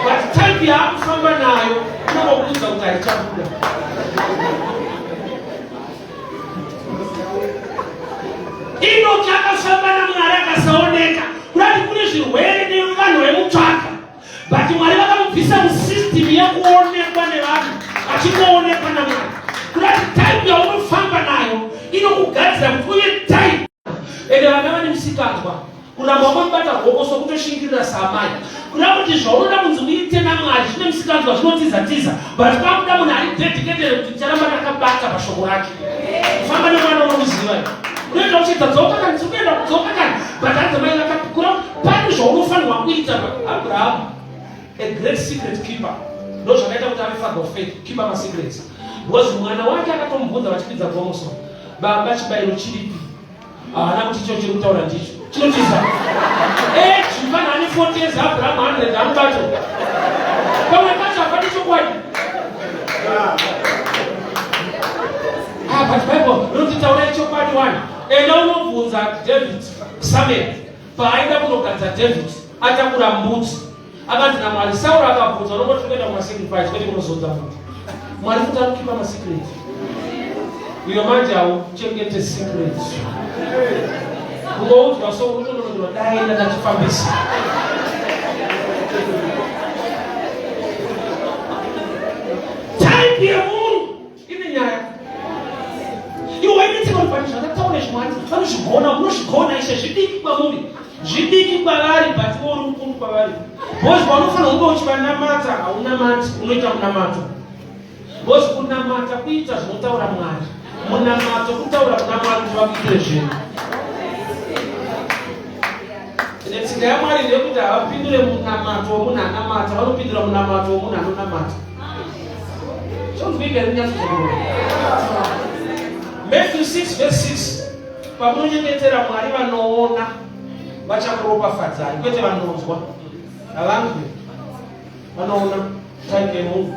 But type yaakufamba nayo inokuudza kuti haichabuda. Inoki akafamba naMwari akasaoneka. Kurati kune zvirwere nevanhu vemutsvaka. But Mwari vakamubvisa musystem yekuonekwa nevanhu achinoonekwa naMwari. Kurati type yaunofamba nayo inokugadzira kuti uye type. Ende vana vane musikanzwa. Kuramba wakabata gokoso kutoshingirira samai. Kuda kuti zvaunoda kunzi uite naMwari zvine musikanzwa zvinotiza. But kwakuda munhu ari dedicated kuti ticharamba takabata pashoko rake. Kufamba nemwana unomuziva. Unoita uchiita dzoka kani, unoenda kudzoka kani. But adzamai vakapikura pane zvaunofanirwa kuita. Abraham, a great secret keeper. Ndo zvakaita kuti ave father of faith, keeper my secrets. Because mwana wake akatomubvunza vachipidza gomoso. Baba chibayiro chiripi? Haana kuti icho chiri kutaura ndicho. Chinotiza. Chimwana ane 40 years Abraham 100 amubato. Pamwe pacho hapana chokwadi. But Bible inotitaura chokwadi wani. Ena unobvunza David, Samuel, paaida kunogadza David, atakura mbudzi. Akanzi naMwari, Saul akabvunza unongoti kuenda kumasacrifice kwete kunozodza mbuti. Mwari kuti anokipa masecret. Uyo manje hauchengete secret. Kungoudzwa so unononono dai ndakachifambisa. Type yemunhu ine nyaya. Iwe waineteka kuti pane zvakataura zvimwari vanozvigona, munozvigona ishe, zvidiki kwamuri, zvidiki kwavari, but uri mukuru kwavari. Bozi paunofanira kunge uchivanamata, haunamati, unoita munamato. Bozi kunamata kuita zvinotaura Mwari, munamato kutaura kuna Mwari kuti vakuitire zvinhu. Netsika yaMwari ndeyekuti havapindure munamato womunhu anamata, vanopindura munamato womunhu anonamata. Zvonzwika rinyatsozvakuru. Matthew 6 verse 6. Pamunonyengetera Mwari vanoona vachakuropafadzai, kwete vanonzwa. Havanzwi, vanoona taike Mungu.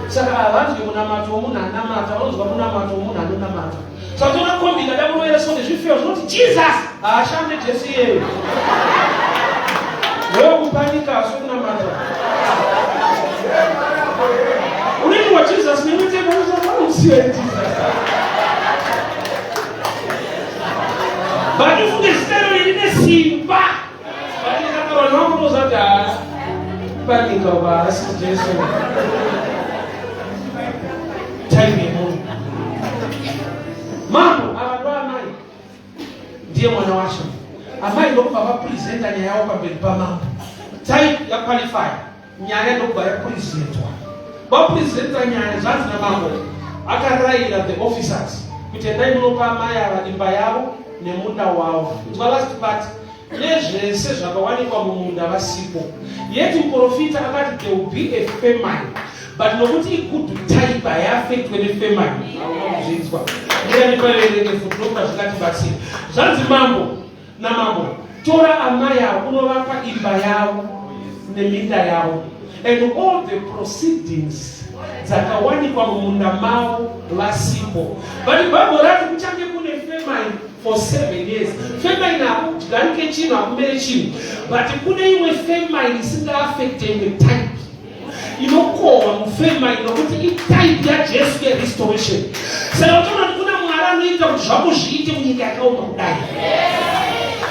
Saka havanzwi munamato womunhu anamata, vanonzwa munamato womunhu anonamata. Saka toona kombi kada munovereswa nezvifeo zvinoti Jesus haashande Jesu iyeyo. Wewe kupanika sokunamata. Unenge wa Jesus nemutemo unoziva Jesus. Bado funge zitero rine simba. Bado kama wanao mozata. Panika wa asi Jesu. Time Mungu. Mambo abadwa amai. Ndiye mwana washo. Amai ndo baba presenta nyaya yao pambele pa mambo. Type ya qualify. Nyaya ndo baba presentwa. Baba presenta nyaya zati na mambo. Akarayira the officers. Kutendai munopa amai avadimba yavo nemunda wavo. Kwa last part. Nezvese zvakawanikwa mumunda vasipo. Yeti muprofita akati there will be a famine. But nokuti ikudu taiba yaafektwe nefemani haunamuzvinzwa. Ndiyani paverenge futuropa zvikati basi. Zvanzi mambo namambo. Tora amai yavo unovapa imba yavo neminda yavo. And all the proceedings dzakawanikwa mumunda mavo vasipo. But Bible rati kuchange kune famine for 7 years. Famine hakudyarike chinhu hakumere chinhu. But kune imwe famine isingaafekte imwe type. Inokohwa mufema inokuti itype yaJesu yerestoration. Saka utaona kuti kuna Mwari anoita kuti zvako zviite munyika yakaoma kudai.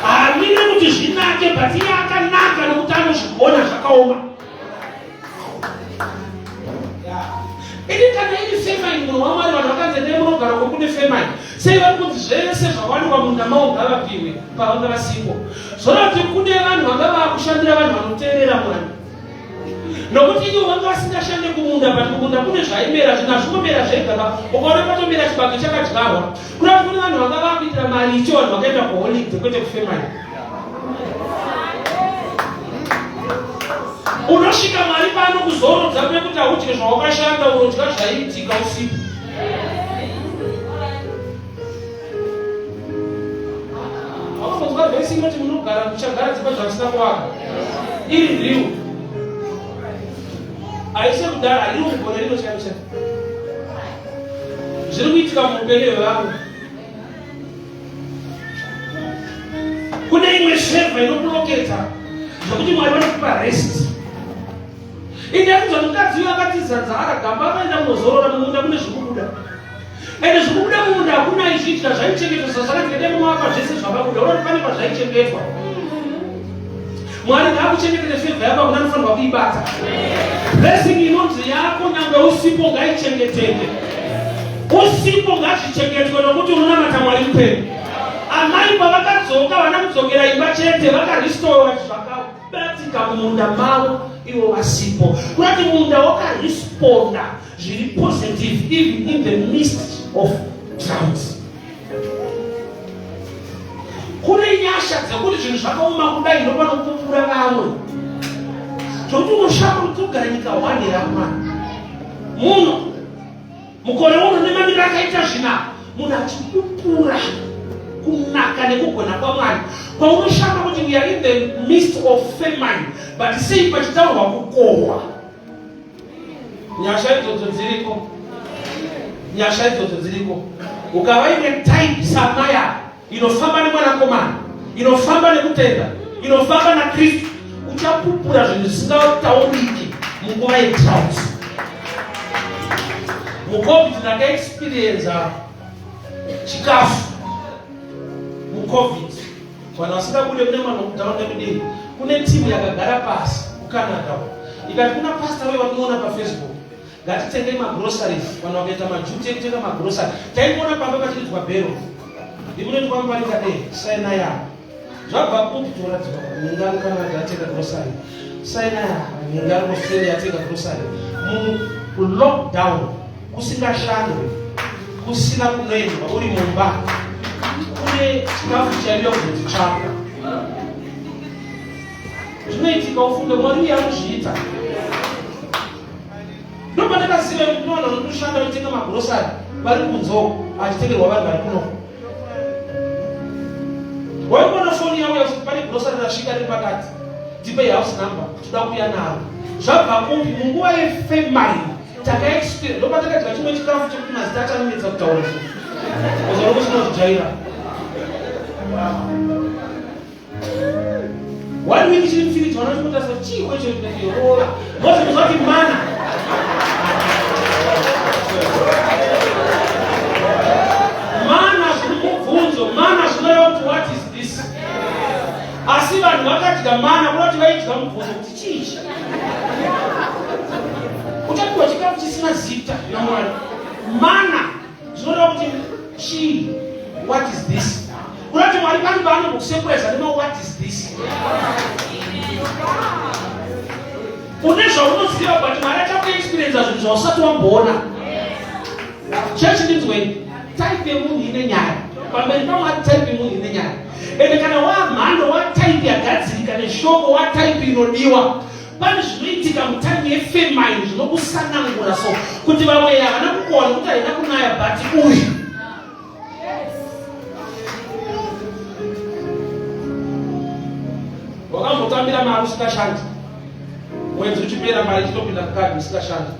Hamine kuti zvinake, but iye akanaka nokuti anozvigona zvakaoma. Ini kana iri famine munhu waMwari vanhu vakanzi ndee munogara kwekune famine. Sei vari kuti zvese zvawanikwa munda mavo ngavapiwe pavanga vasipo. Zvona kuti kune vanhu vanga vakushandira vanhu vanoteerera Mwari. Nokuti iwo vanga vasingashande kumunda, but kumunda kune zvaimera, zvinazvingomera zvega. Ukaona patomera chibage chakadyarwa. Kuna kune vanhu vanga vakuitira mari icho vanhu vakaenda kuholiday kwete kufemani. Unosvika Mwari pano kuzorodza kuti haudye zvawakashanda, unodya zvaiitika usiku. Haunonzwa vhesi inoti munogara muchagara dzimba zvatisina kuvaka. Iri riu. Aise kudara ari mugore rino chaizvo. Zviri kuitika muupenyu hwevanhu. Kune imwe shevha inokuroketa zvokuti Mwari vanokupa rest. Ine yakuti mukadzi uyo akatizadza akagamba akaenda kunozorora mumunda kune zvikubuda. Ende zvikubuda mumunda hakuna izvitya zvaichengetwa zvakati mumapa zvese zvakabuda. Unoona pane pazvaichengetwa. Mwari ngaakuchengetera fevha yako unofanirwa kuibata. Blessing inonzi yako nyangwe usipo ngaichengeteke. Usipo ngazvichengetwe nokuti unonamata Mwari mupenyu. Amai pavakadzoka vanakudzokera imba chete vakaristora zvakabatika mumunda mavo ivo vasipo. Kunati munda wakaresponda zviri positive even in the midst of drought. Kune nyasha dzekuti zvinhu zvakaoma kudai ndopanopupura vamwe. Zvokuti unoshama kuti ugara nyika 1 yaMwari. Muno mukore uno nemamiriro akaita zvina munhu achipupura kunaka nekugona kwaMwari. Paunoshama kuti we are in the midst of famine, but sei pachitaurwa kukohwa. Nyasha idzodzo dziriko. Nyasha idzodzo dziriko. Ukava ine type samaya inofamba nemwanakomana, inofamba nekutenda, inofamba naKristu, uchapupura zvinhu zvisingatauriki munguva yedrought. MuCovid ndakaexperience chikafu. MuCovid vanhu vasingabude kune manokutaunda kudini. Kune timu yakagara pasi kuCanada. Ikati kuna pastor wevatinoona paFacebook. ngatitengei magroceries. Vanhu vakaita majuti ekutenga magrocery. Taimboona pamba pachiridzwa bhero. Ndimunoitwa mupanika Sinai. Zvabva kutoradzwa mungano kana vatenga grocery. Sinai mungano Australia yatenga grocery. Lockdown kusingashande kusina kunoendwa uri mumba kune chikafu chaiva kuzotsvaka. Zvinoitika ufunge Mwari uye anozviita. Ndopandakaziva kuti vanhu vanotoshanda vaitenga magrosari vari kunzoko achitengerwa vanhu vari kuno. Waibona foni yavo yakuti pane grosari rasvika riri pakati, tipe house number toda kuuya naro. Zvabva kupi munguva yefebruary takaexperience. Ndopandakadya chimwe chikafu chekuti mazita achanomedza kutaura izvo ozoro kusinozvijaira. 1 week chiri mfiriji vanochimotarisa chiko icho rola mozi kuzvati mana zvinomubvunzo mana zvinoreva kuti what is this. Asi vanhu vakadya mana kunoti vaidya mubvunzo kuti chichi uchapiwa chikafu chisina zita naMwari. Mana zvinoreva kuti chii, what is this. Unati Mwari pani paanokusekureza nema what is this. Une zvaunoziva kuti Mwari achakuexperience zvinhu zvausati wamboona. Church ndinzweni, type yemunhu ine nyaya pamberi paMwari, type yemunhu ine nyaya. Ende kana wamhando watype yagadzirika neshoko watype inodiwa, pane zvinoitika mutime yefemine zvinokusanangura so kuti vamwe havana kukona kuti haina kunaya but uyu wakambotambira mari usikashandi, mwedzi uchipera mari ichitopinda kukadhi usikashandi.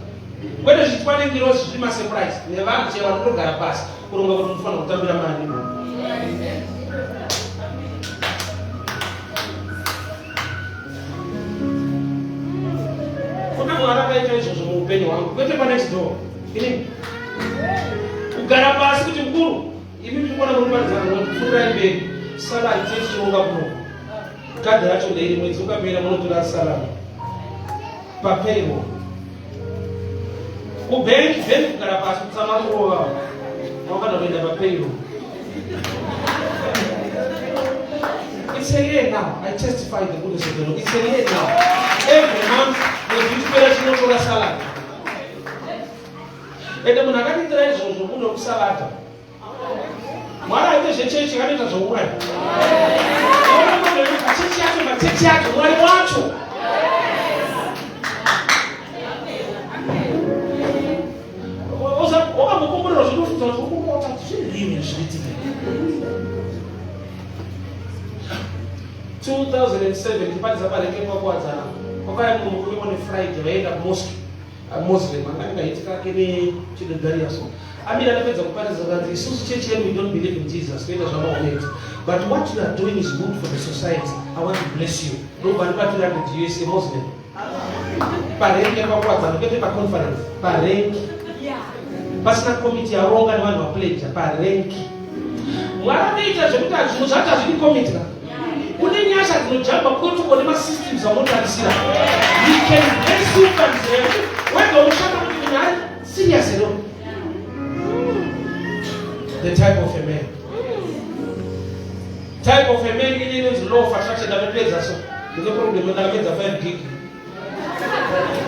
Kwete zvichwanengiro zviri masurprise nevanhu chero vanotogara pasi kuronga kuti unofanira kutambira mari. Kuna Mwari akaita izvozvo muupenyu hwangu, kwete panext door. Ini kugara pasi kuti mukuru imi ndikona munoparizana kuti mberi salari chete chironga kuno kadhi racho ndeiri mwedzi ukapera munotora salari papayroll kubenki kugara pasi kutsama kurova wakada kuenda papayroll. It's a year now. I testify the goodness of the Lord. It's a year now. Every month mwedzi uchipera chinotora salari. Ende munhu akanditira izvozvo kuno kusalata. Mwari aite zvechechi anoita zvouraya. Chechi yacho Mwari wacho. Wakamukumbura zvinofunza kuti ukumbota zvirini zviritika. 2007 ndipatisa pareke kwakuwadzana kwakaya munhu mukuru one Friday vaenda kumosque Muslim akaitika kene chidogariya so amira anapedza kuparidza kuti isusu chechi yedu we don't believe in Jesus toita zvamaoneka, but what you are doing is good for the society. I want to bless you. Nobody but you USA Muslim pareke kwakuwadzana kwete paconference parenki pasina komiti yaronga nevanhu vapledja parenki. Mwari anoita zvekuti zvinhu zvacho hazviri komiti kune nyasha dzinojamba protocol nemasystems amotarisira. We can bless you wega ushaka kuti munhu ari serious ero. The type of a man. Type of a man inonzi law of attraction ndamepedza so. Ndine problem ndakapedza 5 gig.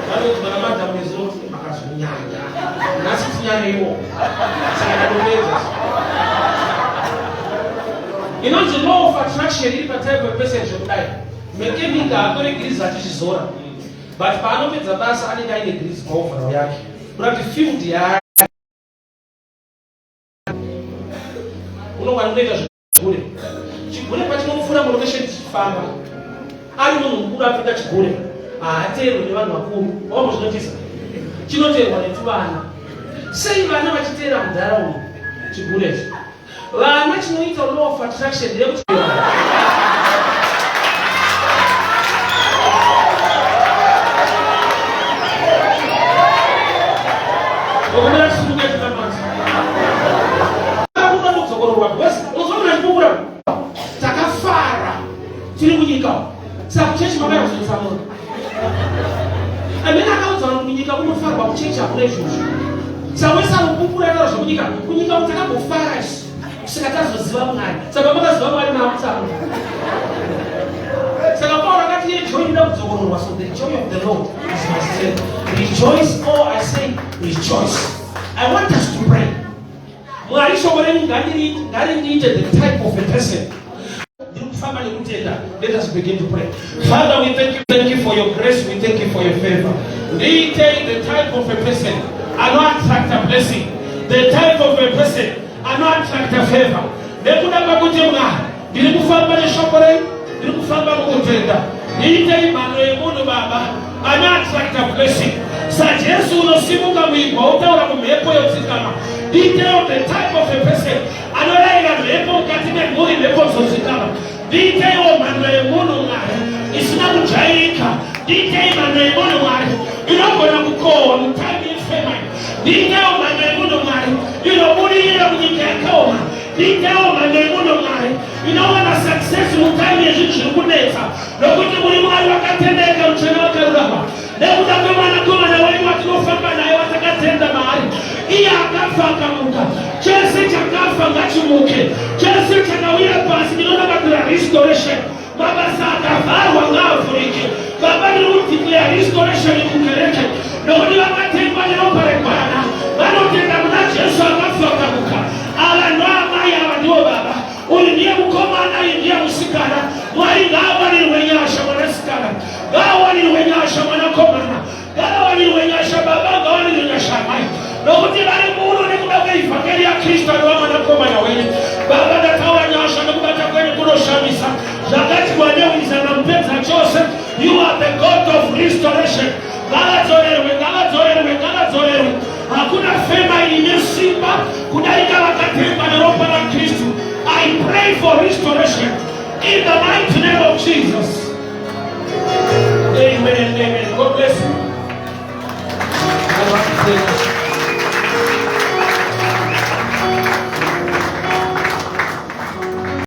Vanoti mana madhamu ezoti makazonyanya. Nasi tinyanyeiwo. Saka ndapedza so. Inonzi law of attraction iri patype of person zvekudai. Mechanical atore grease achizora. But paanopedza basa anenge aine grease paoverall yake. Kuti field yake unongwana unoita zvigure. Chigure pachinomufura mulocation chichifamba. Ari munhu mukuru apinda chigure. Haateerwi nevanhu vakuru. Wambo zvinotisa. Chinoteerwa netuvana. Sei vana vachiteera munharaunda chigurecho? Vana chinoita law of attraction ndeyekuti takafara tiri kunyika saka chechi makaya kuzotsamura amene akaudzana kunyika kunofarwa kuchecha kulechuchu sawesa kupupura ero zvokunyika kunyika utakambofara sikatazoziva Mwari saka makaziva Mwari naamutanga saka Paul akati joy inoda kudzokororwa. So the joy of the Lord is my strength. Rejoice, oh I say rejoice. I want us to pray. Mwari shoko renyu ngarindiite the type of a person. Let us begin to pray. Father, we thank you for your grace, we thank you for your favor. We take the type of a person and not attract a blessing. The type of a person and not attract a favor. Nekuda pakuti Mwari ndiri kufamba neshoko renyu, ndiri kufamba mukutenda. Ndiite mhando yemunhu Baba and not attract a blessing. Sajesu unosimuka muigwa utaura kumhepo yotsikama. Detail the type of a person anorayira mhepo mukati memhuri mhepo dzotsikama. Detail mhando yemunhu Mwari isina kujairika. Detail mhando yemunhu Mwari inogona kukohwa mutime yefamine. Detail mhando yemunhu Mwari inobudirira munyika yakaoma. Detail mhando yemunhu Mwari inowana success mutime yezvinhu zviri kunetsa nokuti muri Mwari wakatendeka muchena wakarurama. Nekuda kwemwanakomana wenyu watinofamba naye watakatenda Mwari iye akafa akamuka. Chese chakafa ngachimuke. Chese chakawira pasi ndinonamatira restoration. Mabasa akavharwa ngaavhurike. Baba ndiri kudeclare restoration mukereke nokuti vakatengwa neropa reGwayana vanotenda muna Jesu akafa akamuka. Ava ndoamai, ava ndivo baba. Uyu ndiye mukomana, uyu ndiye musikana. Mwari ngaawanirwe nyasha mwanasikana, ngaawanirwe nyasha mwanakomana, ngaawanirwe nyasha baba, ngaawanirwe nyasha mai. Nokuti vari muno nekuda kweivhangeri yaKristu anova mwanakomana wenyu. Baba ndataura nyasha nekubata kwenyu kunoshamisa. Zvakati waneuisa namupedza chose. You are the God of restoration. Ngavadzorerwe, ngavadzorerwe, ngavadzorerwe. Hakuna fema ine simba kudarika vakatemba neropa raKristu. I pray for restoration in the mighty name of Jesus. Amen and amen. God bless you.